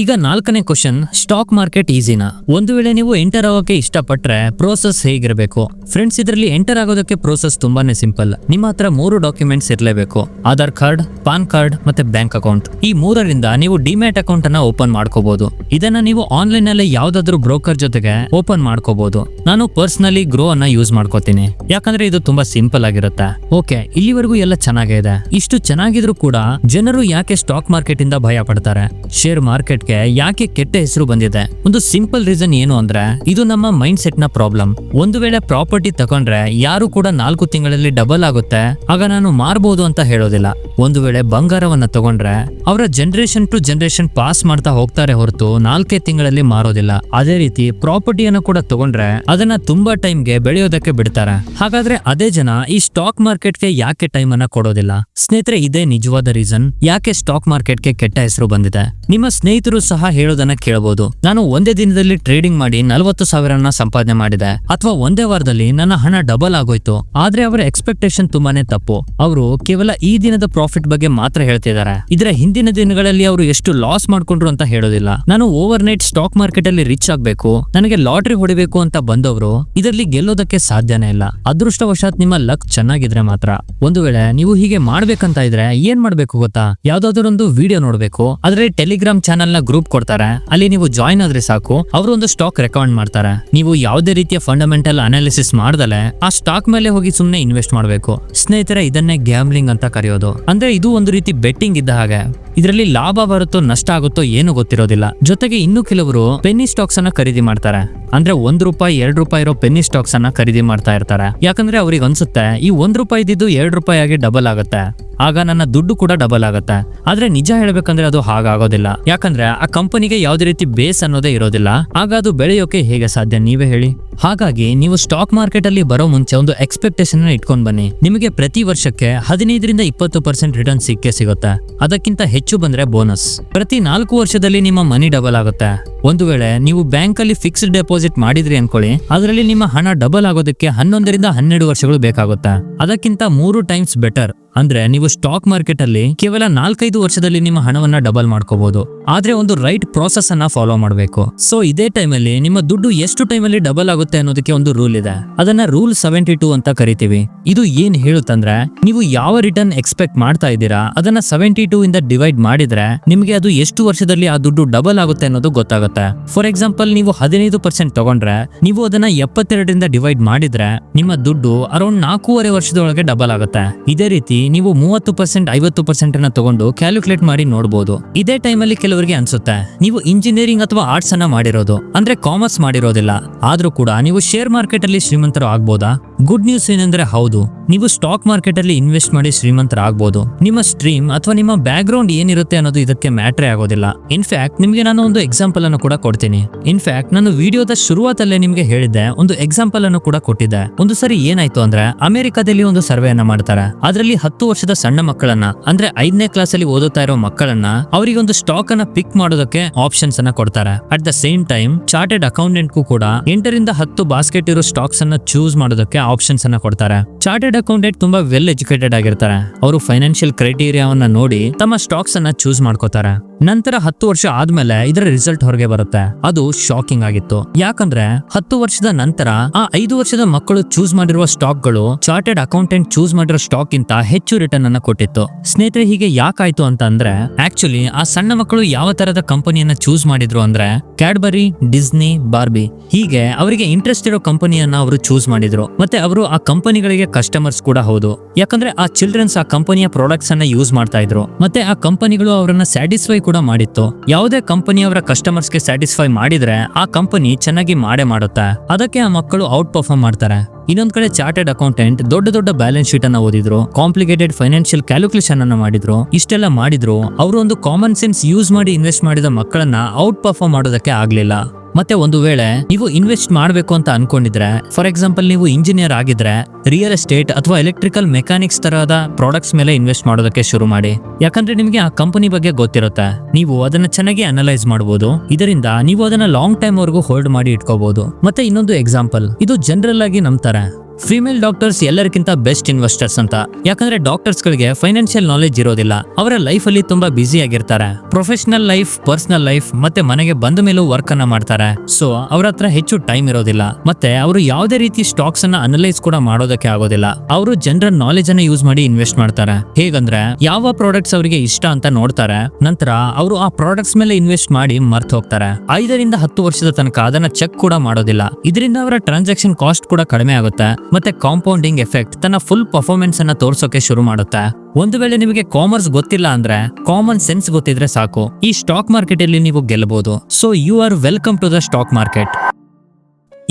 ಈಗ 4ನೇ ಕ್ವಶನ್, ಸ್ಟಾಕ್ ಮಾರ್ಕೆಟ್ ಈಸಿನಾ? ಒಂದು ವೇಳೆ ನೀವು ಎಂಟರ್ ಆಗೋಕೆ ಇಷ್ಟಪಟ್ರೆ ಪ್ರೋಸೆಸ್ ಹೇಗಿರಬೇಕು? ಫ್ರೆಂಡ್ಸ್, ಇದರಲ್ಲಿ ಎಂಟರ್ ಆಗೋದಕ್ಕೆ ಪ್ರೋಸೆಸ್ ತುಂಬಾನೇ ಸಿಂಪಲ್. ನಿಮ್ಮ ಹತ್ರ 3 ಡಾಕ್ಯುಮೆಂಟ್ಸ್ ಇರಲೇಬೇಕು. ಆಧಾರ್ ಕಾರ್ಡ್, ಪಾನ್ ಕಾರ್ಡ್ ಮತ್ತೆ ಬ್ಯಾಂಕ್ ಅಕೌಂಟ್. ಈ 3ರಿಂದ ನೀವು ಡಿಮ್ಯಾಟ್ ಅಕೌಂಟ್ ಅನ್ನ ಓಪನ್ ಮಾಡ್ಕೋಬಹುದು. ಇದನ್ನ ನೀವು ಆನ್ಲೈನ್ ಅಲ್ಲಿ ಯಾವ್ದಾದ್ರು ಬ್ರೋಕರ್ ಜೊತೆಗೆ ಓಪನ್ ಮಾಡ್ಕೋಬಹುದು. ನಾನು ಪರ್ಸನಲಿ ಗ್ರೋ ಅನ್ನ ಯೂಸ್ ಮಾಡ್ಕೋತೀನಿ, ಯಾಕಂದ್ರೆ ಇದು ತುಂಬಾ ಸಿಂಪಲ್ ಆಗಿರುತ್ತೆ. ಓಕೆ, ಇಲ್ಲಿವರೆಗೂ ಎಲ್ಲ ಚೆನ್ನಾಗಿದೆ. ಇಷ್ಟು ಚೆನ್ನಾಗಿದ್ರು ಕೂಡ ಜನರು ಯಾಕೆ ಸ್ಟಾಕ್ ಮಾರ್ಕೆಟ್ ಇಂದ ಭಯ ಪಡ್ತಾರೆ? ಶೇರ್ ಮಾರ್ಕೆಟ್ ಯಾಕೆ ಕೆಟ್ಟ ಹೆಸರು ಬಂದಿದೆ? ಒಂದು ಸಿಂಪಲ್ ರೀಸನ್ ಏನು ಅಂದ್ರೆ, ಇದು ನಮ್ಮ ಮೈಂಡ್ ಸೆಟ್ ನ ಪ್ರಾಬ್ಲಮ್. ಒಂದು ವೇಳೆ ಪ್ರಾಪರ್ಟಿ ತಗೊಂಡ್ರೆ ಯಾರು ಕೂಡ 4 ತಿಂಗಳಲ್ಲಿ ಡಬಲ್ ಆಗುತ್ತೆ, ಆಗ ನಾನು ಮಾರಬಹುದು ಅಂತ ಹೇಳೋದಿಲ್ಲ. ಒಂದು ವೇಳೆ ಬಂಗಾರವನ್ನ ತಗೊಂಡ್ರೆ ಅವರ ಜನರೇಷನ್ ಟು ಜನರೇಷನ್ ಪಾಸ್ ಮಾಡ್ತಾ ಹೋಗ್ತಾರೆ ಹೊರತು 4 ತಿಂಗಳಲ್ಲಿ ಮಾರೋದಿಲ್ಲ. ಅದೇ ರೀತಿ ಪ್ರಾಪರ್ಟಿಯನ್ನು ಕೂಡ ತಗೊಂಡ್ರೆ ಅದನ್ನ ತುಂಬಾ ಟೈಮ್ಗೆ ಬೆಳೆಯೋದಕ್ಕೆ ಬಿಡ್ತಾರೆ. ಹಾಗಾದ್ರೆ ಅದೇ ಜನ ಈ ಸ್ಟಾಕ್ ಮಾರ್ಕೆಟ್ಗೆ ಯಾಕೆ ಟೈಮ್ ಅನ್ನ ಕೊಡೋದಿಲ್ಲ? ಸ್ನೇಹಿತರೆ, ಇದೇ ನಿಜವಾದ ರೀಸನ್ ಯಾಕೆ ಸ್ಟಾಕ್ ಮಾರ್ಕೆಟ್ಗೆ ಕೆಟ್ಟ ಹೆಸರು ಬಂದಿದೆ. ನಿಮ್ಮ ಸ್ನೇಹಿತರು ಶ್ರೀಮಂತರು ಸಹ ಹೇಳೋದನ್ನ ಕೇಳಬಹುದು. ನಾನು ಒಂದೇ ದಿನದಲ್ಲಿ ಟ್ರೇಡಿಂಗ್ ಮಾಡಿ 40,000 ಸಂಪಾದನೆ ಮಾಡಿದೆ, ಅಥವಾ ಒಂದೇ ವಾರದಲ್ಲಿ ನನ್ನ ಹಣ ಡಬಲ್ ಆಗೋಯ್ತು. ಆದ್ರೆ ಅವರ ಎಕ್ಸ್ಪೆಕ್ಟೇಷನ್ ತುಂಬಾನೇ ತಪ್ಪು. ಅವರು ಕೇವಲ ಈ ದಿನದ ಪ್ರಾಫಿಟ್ ಬಗ್ಗೆ ಮಾತ್ರ ಹೇಳ್ತಿದ್ದಾರೆ. ಇದರ ಹಿಂದಿನ ದಿನಗಳಲ್ಲಿ ಅವರು ಎಷ್ಟು ಲಾಸ್ ಮಾಡ್ಕೊಂಡ್ರು ಅಂತ ಹೇಳೋದಿಲ್ಲ. ನಾನು ಓವರ್ ನೈಟ್ ಸ್ಟಾಕ್ ಮಾರ್ಕೆಟ್ ಅಲ್ಲಿ ರಿಚ್ ಆಗ್ಬೇಕು, ನನಗೆ ಲಾಟ್ರಿ ಹೊಡಿಬೇಕು ಅಂತ ಬಂದವರು ಇದರಲ್ಲಿ ಗೆಲ್ಲೋದಕ್ಕೆ ಸಾಧ್ಯನೇ ಇಲ್ಲ. ಅದೃಷ್ಟವಶಾತ್ ನಿಮ್ಮ ಲಕ್ ಚೆನ್ನಾಗಿದ್ರೆ ಮಾತ್ರ. ಒಂದು ವೇಳೆ ನೀವು ಹೀಗೆ ಮಾಡ್ಬೇಕಂತ ಇದ್ರೆ ಏನ್ ಮಾಡ್ಬೇಕು ಗೊತ್ತಾ? ಯಾವ್ದಾದ್ರು ವಿಡಿಯೋ ನೋಡ್ಬೇಕು, ಅದ್ರಲ್ಲಿ ಟೆಲಿಗ್ರಾಮ್ ಚಾನೆಲ್ ನ ಗ್ರೂಪ್ ಕೊಡ್ತಾರೆ, ಅಲ್ಲಿ ನೀವು ಜಾಯಿನ್ ಆದ್ರೆ ಸಾಕು, ಅವರು ಒಂದು ಸ್ಟಾಕ್ ರೆಕಮೆಂಡ್ ಮಾಡ್ತಾರೆ. ನೀವು ಯಾವುದೇ ರೀತಿಯ ಫಂಡಮೆಂಟಲ್ ಅನಾಲಿಸಿಸ್ ಮಾಡ್ದಲೆ ಆ ಸ್ಟಾಕ್ ಮೇಲೆ ಹೋಗಿ ಸುಮ್ನೆ ಇನ್ವೆಸ್ಟ್ ಮಾಡ್ಬೇಕು. ಸ್ನೇಹಿತರೆ, ಇದನ್ನೇ ಗ್ಯಾಮ್ಲಿಂಗ್ ಅಂತ ಕರೆಯೋದು. ಅಂದ್ರೆ ಇದು ಒಂದು ರೀತಿ ಬೆಟ್ಟಿಂಗ್ ಇದ್ದ ಹಾಗೆ. ಇದರಲ್ಲಿ ಲಾಭ ಬರುತ್ತೋ ನಷ್ಟ ಆಗುತ್ತೋ ಏನು ಗೊತ್ತಿರೋದಿಲ್ಲ. ಜೊತೆಗೆ ಇನ್ನು ಕೆಲವರು ಪೆನ್ನಿ ಸ್ಟಾಕ್ಸ್ ಅನ್ನ ಖರೀದಿ ಮಾಡ್ತಾರೆ. ಅಂದ್ರೆ ₹1 ₹2 ಇರೋ ಪೆನ್ನಿ ಸ್ಟಾಕ್ಸ್ ಅನ್ನ ಖರೀದಿ ಮಾಡ್ತಾ ಇರ್ತಾರೆ. ಯಾಕಂದ್ರೆ ಅವ್ರಿಗೆ ಅನ್ಸುತ್ತೆ ಈ ₹1 ಇದ್ದಿದ್ದು ₹2 ಆಗಿ ಡಬಲ್ ಆಗುತ್ತೆ, ಆಗ ನನ್ನ ದುಡ್ಡು ಕೂಡ ಡಬಲ್ ಆಗುತ್ತೆ. ಆದ್ರೆ ನಿಜ ಹೇಳ್ಬೇಕಂದ್ರೆ ಅದು ಹಾಗಾಗೋದಿಲ್ಲ. ಯಾಕಂದ್ರೆ ಆ ಕಂಪನಿಗೆ ಯಾವುದೇ ರೀತಿ ಬೇಸ್ ಅನ್ನೋದೇ ಇರೋದಿಲ್ಲ. ಆಗ ಅದು ಬೆಳೆಯೋಕೆ ಹೇಗೆ ಸಾಧ್ಯ, ನೀವೇ ಹೇಳಿ? ಹಾಗಾಗಿ ನೀವು ಸ್ಟಾಕ್ ಮಾರ್ಕೆಟ್ ಅಲ್ಲಿ ಬರೋ ಮುಂಚೆ ಒಂದು ಎಕ್ಸ್ಪೆಕ್ಟೇಷನ್ ಇಟ್ಕೊಂಡ್ ಬನ್ನಿ. ನಿಮಗೆ ಪ್ರತಿ ವರ್ಷಕ್ಕೆ 15% 20% ರಿಟರ್ನ್ ಸಿಗುತ್ತೆ. ಅದಕ್ಕಿಂತ ಹೆಚ್ಚು ಬಂದ್ರೆ ಬೋನಸ್. ಪ್ರತಿ 4 ವರ್ಷದಲ್ಲಿ ನಿಮ್ಮ ಮನಿ ಡಬಲ್ ಆಗುತ್ತೆ. ಒಂದು ವೇಳೆ ನೀವು ಬ್ಯಾಂಕ್ ಅಲ್ಲಿ ಫಿಕ್ಸ್ಡ್ ಡೆಪಾಸಿಟ್ ಮಾಡಿದ್ರಿ ಅನ್ಕೊಳ್ಳಿ, ಅದರಲ್ಲಿ ನಿಮ್ಮ ಹಣ ಡಬಲ್ ಆಗೋದಕ್ಕೆ 11 ರಿಂದ 12 ವರ್ಷಗಳು ಬೇಕಾಗುತ್ತೆ. ಅದಕ್ಕಿಂತ 3 ಟೈಮ್ಸ್ ಬೆಟರ್. ಅಂದ್ರೆ ನೀವು ಸ್ಟಾಕ್ ಮಾರ್ಕೆಟ್ ಅಲ್ಲಿ ಕೇವಲ 4-5 ವರ್ಷದಲ್ಲಿ ನಿಮ್ಮ ಹಣವನ್ನ ಡಬಲ್ ಮಾಡ್ಕೋಬಹುದು. ಆದ್ರೆ ಒಂದು ರೈಟ್ ಪ್ರಾಸೆಸ್ ಅನ್ನ ಫಾಲೋ ಮಾಡಬೇಕು. ಸೊ ಇದೇ ಟೈಮ್ ಅಲ್ಲಿ ನಿಮ್ಮ ದುಡ್ಡು ಎಷ್ಟು ಟೈಮ್ ಅಲ್ಲಿ ಡಬಲ್ ಆಗುತ್ತೆ ಅನ್ನೋದಕ್ಕೆ ಒಂದು ರೂಲ್ ಇದೆ. ಅದನ್ನ ರೂಲ್ 72 ಅಂತ ಕರಿತೀವಿ. ಇದು ಏನ್ ಹೇಳುತ್ತಂದ್ರೆ, ನೀವು ಯಾವ ರಿಟರ್ನ್ ಎಕ್ಸ್ಪೆಕ್ಟ್ ಮಾಡ್ತಾ ಇದ್ದೀರಾ ಅದನ್ನ 72 ಇಂದ ಡಿವೈಡ್ ಮಾಡಿದ್ರೆ ನಿಮಗೆ ಅದು ಎಷ್ಟು ವರ್ಷದಲ್ಲಿ ಆ ದುಡ್ಡು ಡಬಲ್ ಆಗುತ್ತೆ ಅನ್ನೋದು ಗೊತ್ತಾಗುತ್ತೆ. ಫಾರ್ ಎಕ್ಸಾಂಪಲ್, ನೀವು 15% ತಗೊಂಡ್ರೆ ನೀವು ಅದನ್ನ 72 ರಿಂದ ಡಿವೈಡ್ ಮಾಡಿದ್ರೆ ನಿಮ್ಮ ದುಡ್ಡು ಅರೌಂಡ್ 4.5 ವರ್ಷದೊಳಗೆ ಡಬಲ್ ಆಗುತ್ತೆ. ಇದೇ ರೀತಿ ನೀವು 30% 50% ಅನ್ನ ತಗೊಂಡು ಕ್ಯಾಲ್ಕುಲೇಟ್ ಮಾಡಿ ನೋಡಬಹುದು. ಇದೇ ಟೈಮ್ ಅಲ್ಲಿ ಕೆಲವರಿಗೆ ಅನ್ಸುತ್ತೆ ನೀವು ಇಂಜಿನಿಯರಿಂಗ್ ಅಥವಾ ಆರ್ಟ್ಸ್ ಅನ್ನ ಮಾಡಿರೋದು, ಅಂದ್ರೆ ಕಾಮರ್ಸ್ ಮಾಡಿರೋದಿಲ್ಲ, ಆದ್ರೂ ಕೂಡ ನೀವು ಶೇರ್ ಮಾರ್ಕೆಟ್ ಅಲ್ಲಿ ಶ್ರೀಮಂತರು ಆಗ್ಬೋದಾ? ಗುಡ್ ನ್ಯೂಸ್ ಏನಂದ್ರೆ ಹೌದು, ನೀವು ಸ್ಟಾಕ್ ಮಾರ್ಕೆಟ್ ಅಲ್ಲಿ ಇನ್ವೆಸ್ಟ್ ಮಾಡಿ ಶ್ರೀಮಂತರ ಆಗ್ಬೋದು. ನಿಮ್ಮ ಸ್ಟ್ರೀಮ್ ಅಥವಾ ನಿಮ್ಮ ಬ್ಯಾಕ್ ಗ್ರೌಂಡ್ ಏನಿರುತ್ತೆ ಅನ್ನೋದು ಇದಕ್ಕೆ ಮ್ಯಾಟ್ರೇ ಆಗೋದಿಲ್ಲ. ಇನ್ಫ್ಯಾಕ್ಟ್ ನಿಮ್ಗೆ ನಾನು ಒಂದು ಎಕ್ಸಾಂಪಲ್ ಅನ್ನು ಕೂಡ ಕೊಡ್ತೀನಿ. ಇನ್ಫ್ಯಾಕ್ಟ್ ನಾನು ವಿಡಿಯೋದ ಶುರುವಾತಲ್ಲೇ ನಿಮ್ಗೆ ಹೇಳಿದ್ದೆ, ಒಂದು ಎಕ್ಸಾಂಪಲ್ ಅನ್ನು ಕೂಡ ಕೊಟ್ಟಿದ್ದೆ. ಒಂದು ಸರಿ ಏನಾಯ್ತು ಅಂದ್ರೆ, ಅಮೆರಿಕಾದಲ್ಲಿ ಒಂದು ಸರ್ವೆ ಅನ್ನ ಮಾಡ್ತಾರೆ. ಅದರಲ್ಲಿ 10 ವರ್ಷದ ಸಣ್ಣ ಮಕ್ಕಳನ್ನ, ಅಂದ್ರೆ 5ನೇ ಕ್ಲಾಸ್ ಅಲ್ಲಿ ಓದುತ್ತಾ ಇರೋ ಮಕ್ಕಳನ್ನ, ಅವರಿಗೆ ಒಂದು ಸ್ಟಾಕ್ ಅನ್ನ ಪಿಕ್ ಮಾಡೋದಕ್ಕೆ ಆಪ್ಷನ್ಸ್ ಅನ್ನ ಕೊಡ್ತಾರೆ. At the same time chartered accountant ಕೂಡ 8 ರಿಂದ 10 ಬಾಸ್ಕೆಟ್ ಇರೋ ಸ್ಟಾಕ್ಸ್ ಅನ್ನ ಚೂಸ್ ಮಾಡೋದಕ್ಕೆ ಆಪ್ಷನ್ಸ್ ಅನ್ನ ಕೊಡ್ತಾರೆ. ಚಾರ್ಟೆಡ್ ಅಕೌಂಟೆಂಟ್ ತುಂಬಾ ವೆಲ್ ಎಜುಕೇಟೆಡ್ ಆಗಿರ್ತಾರೆ. ಅವರು ಫೈನಾನ್ಷಿಯಲ್ ಕ್ರೈಟೀರಿಯಾವನ್ನ ನೋಡಿ ತಮ್ಮ ಸ್ಟಾಕ್ಸ್ ಅನ್ನ ಚೂಸ್ ಮಾಡ್ಕೋತಾರೆ. ನಂತರ 10 ವರ್ಷ ಆದ್ಮೇಲೆ ಇದರ ರಿಸಲ್ಟ್ ಹೊರಗೆ ಬರುತ್ತೆ. ಅದು ಶಾಕಿಂಗ್ ಆಗಿತ್ತು. ಯಾಕಂದ್ರೆ 10 ವರ್ಷದ ನಂತರ ಆ 5 ವರ್ಷದ ಮಕ್ಕಳು ಚೂಸ್ ಮಾಡಿರುವ ಸ್ಟಾಕ್ ಗಳು ಚಾರ್ಟೆಡ್ ಅಕೌಂಟೆಂಟ್ ಚೂಸ್ ಮಾಡಿರೋ ಸ್ಟಾಕ್ ಗಿಂತ ಹೆಚ್ಚು ರಿಟರ್ನ್ ಅನ್ನ ಕೊಟ್ಟಿತ್ತು. ಸ್ನೇಹಿತರೆ, ಹೀಗೆ ಯಾಕಾಯ್ತು ಅಂತ ಅಂದ್ರೆ, ಆಕ್ಚುಲಿ ಆ ಸಣ್ಣ ಮಕ್ಕಳು ಯಾವ ತರದ ಕಂಪನಿಯನ್ನ ಚೂಸ್ ಮಾಡಿದ್ರು ಅಂದ್ರೆ ಕ್ಯಾಡ್ಬರಿ, ಡಿಸ್ನಿ, ಬಾರ್ಬಿ, ಹೀಗೆ ಅವರಿಗೆ ಇಂಟ್ರೆಸ್ಟ್ ಇರೋ ಕಂಪನಿಯನ್ನ ಅವರು ಚೂಸ್ ಮಾಡಿದ್ರು. ಮತ್ತೆ ಅವರು ಆ ಕಂಪನಿಗಳಿಗೆ ಕಸ್ಟಮರ್ಸ್ ಕೂಡ ಹೌದು. ಯಾಕಂದ್ರೆ ಆ ಚಿಲ್ಡ್ರನ್ಸ್ ಆ ಕಂಪನಿಯ ಪ್ರಾಡಕ್ಟ್ಸ್ ಅನ್ನ ಯೂಸ್ ಮಾಡ್ತಾ ಇದ್ರು. ಮತ್ತೆ ಆ ಕಂಪನಿಗಳು ಅವರನ್ನ ಸ್ಯಾಟಿಸ್ಫೈ ಕೂಡ ಮಾಡಿತ್ತು. ಯಾವುದೇ ಕಂಪನಿ ಅವರ ಕಸ್ಟಮರ್ಸ್ಗೆ ಸ್ಯಾಟಿಸ್ಫೈ ಮಾಡಿದ್ರೆ ಆ ಕಂಪನಿ ಚೆನ್ನಾಗಿ ಮಾಡುತ್ತೆ. ಅದಕ್ಕೆ ಆ ಮಕ್ಕಳು ಔಟ್ ಪರ್ಫಾರ್ಮ್ ಮಾಡ್ತಾರೆ. ಇನ್ನೊಂದ್ ಕಡೆ ಚಾರ್ಟೆಡ್ ಅಕೌಂಟೆಂಟ್ ದೊಡ್ಡ ದೊಡ್ಡ ಬ್ಯಾಲೆನ್ಸ್ ಶೀಟ್ ಅನ್ನ ಓದಿದ್ರು, ಕಾಂಪ್ಲಿಕೇಟೆಡ್ ಫೈನಾನ್ಷಿಯಲ್ ಕ್ಯಾಲ್ಕುಲೇಷನ್ ಅನ್ನ ಮಾಡಿದ್ರು. ಇಷ್ಟೆಲ್ಲ ಮಾಡಿದ್ರು, ಅವರು ಒಂದು ಕಾಮನ್ ಸೆನ್ಸ್ ಯೂಸ್ ಮಾಡಿ ಇನ್ವೆಸ್ಟ್ ಮಾಡಿದ ಮಕ್ಕಳನ್ನ ಔಟ್ ಪರ್ಫಾರ್ಮ್ ಮಾಡೋದಕ್ಕೆ ಆಗ್ಲಿಲ್ಲ. ಮತ್ತೆ ಒಂದು ವೇಳೆ ನೀವು ಇನ್ವೆಸ್ಟ್ ಮಾಡಬೇಕು ಅಂತ ಅನ್ಕೊಂಡಿದ್ರೆ, ಫಾರ್ ಎಕ್ಸಾಂಪಲ್ ನೀವು ಇಂಜಿನಿಯರ್ ಆಗಿದ್ರೆ ರಿಯಲ್ ಎಸ್ಟೇಟ್ ಅಥವಾ ಎಲೆಕ್ಟ್ರಿಕಲ್ ಮೆಕ್ಯಾನಿಕ್ಸ್ ತರಹದ ಪ್ರಾಡಕ್ಟ್ಸ್ ಮೇಲೆ ಇನ್ವೆಸ್ಟ್ ಮಾಡೋದಕ್ಕೆ ಶುರು ಮಾಡಿ. ಯಾಕಂದ್ರೆ ನಿಮಗೆ ಆ ಕಂಪನಿ ಬಗ್ಗೆ ಗೊತ್ತಿರುತ್ತೆ, ನೀವು ಅದನ್ನ ಚೆನ್ನಾಗಿ ಅನಲೈಸ್ ಮಾಡಬಹುದು. ಇದರಿಂದ ನೀವು ಅದನ್ನ ಲಾಂಗ್ ಟೈಮ್ ವರೆಗೂ ಹೋಲ್ಡ್ ಮಾಡಿ ಇಟ್ಕೋಬಹುದು. ಮತ್ತೆ ಇನ್ನೊಂದು ಎಕ್ಸಾಂಪಲ್, ಇದು ಜನರಲ್ ಆಗಿ ನಂಬ್ತಾರೆ, ಫಿಮೇಲ್ ಡಾಕ್ಟರ್ಸ್ ಎಲ್ಲರಿಗಿಂತ ಬೆಸ್ಟ್ ಇನ್ವೆಸ್ಟರ್ಸ್ ಅಂತ. ಯಾಕಂದ್ರೆ ಡಾಕ್ಟರ್ಸ್ ಗಳಿಗೆ ಫೈನಾನ್ಷಿಯಲ್ ನಾಲೆಜ್ ಇರೋದಿಲ್ಲ. ಅವರ ಲೈಫ್ ಅಲ್ಲಿ ತುಂಬಾ ಬಿಸಿ ಆಗಿರ್ತಾರೆ. ಪ್ರೊಫೆಷನಲ್ ಲೈಫ್, ಪರ್ಸನಲ್ ಲೈಫ್ ಮತ್ತೆ ಮನೆಗೆ ಬಂದ ಮೇಲೂ ವರ್ಕ್ ಅನ್ನ ಮಾಡ್ತಾರೆ. ಸೊ ಅವ್ರ ಹತ್ರ ಹೆಚ್ಚು ಟೈಮ್ ಇರೋದಿಲ್ಲ. ಮತ್ತೆ ಅವರು ಯಾವುದೇ ರೀತಿ ಸ್ಟಾಕ್ಸ್ ಅನ್ನ ಅನಲೈಸ್ ಕೂಡ ಮಾಡೋದಕ್ಕೆ ಆಗೋದಿಲ್ಲ. ಅವರು ಜನರಲ್ ನಾಲೆಜ್ ಅನ್ನ ಯೂಸ್ ಮಾಡಿ ಇನ್ವೆಸ್ಟ್ ಮಾಡ್ತಾರೆ. ಹೇಗಂದ್ರೆ ಯಾವ ಪ್ರಾಡಕ್ಟ್ಸ್ ಅವರಿಗೆ ಇಷ್ಟ ಅಂತ ನೋಡ್ತಾರೆ, ನಂತರ ಅವರು ಆ ಪ್ರಾಡಕ್ಟ್ಸ್ ಮೇಲೆ ಇನ್ವೆಸ್ಟ್ ಮಾಡಿ ಮರ್ತು ಹೋಗ್ತಾರೆ. 5 ರಿಂದ 10 ವರ್ಷದ ತನಕ ಅದನ್ನ ಚೆಕ್ ಕೂಡ ಮಾಡೋದಿಲ್ಲ. ಇದರಿಂದ ಅವರ ಟ್ರಾನ್ಸಾಕ್ಷನ್ ಕಾಸ್ಟ್ ಕೂಡ ಕಡಿಮೆ ಆಗುತ್ತೆ. ಮತ್ತೆ ಕಾಂಪೌಂಡಿಂಗ್ ಎಫೆಕ್ಟ್ ತನ್ನ ಫುಲ್ ಪರ್ಫಾರ್ಮೆನ್ಸ್ ಅನ್ನ ತೋರ್ಸೋಕೆ ಶುರು ಮಾಡುತ್ತೆ. ಒಂದು ವೇಳೆ ನಿಮಗೆ ಕಾಮರ್ಸ್ ಗೊತ್ತಿಲ್ಲ ಅಂದ್ರೆ ಕಾಮನ್ ಸೆನ್ಸ್ ಗೊತ್ತಿದ್ರೆ ಸಾಕು, ಈ ಸ್ಟಾಕ್ ಮಾರ್ಕೆಟ್ ಅಲ್ಲಿ ನೀವು ಗೆಲ್ಲಬಹುದು. So you are welcome to the stock market.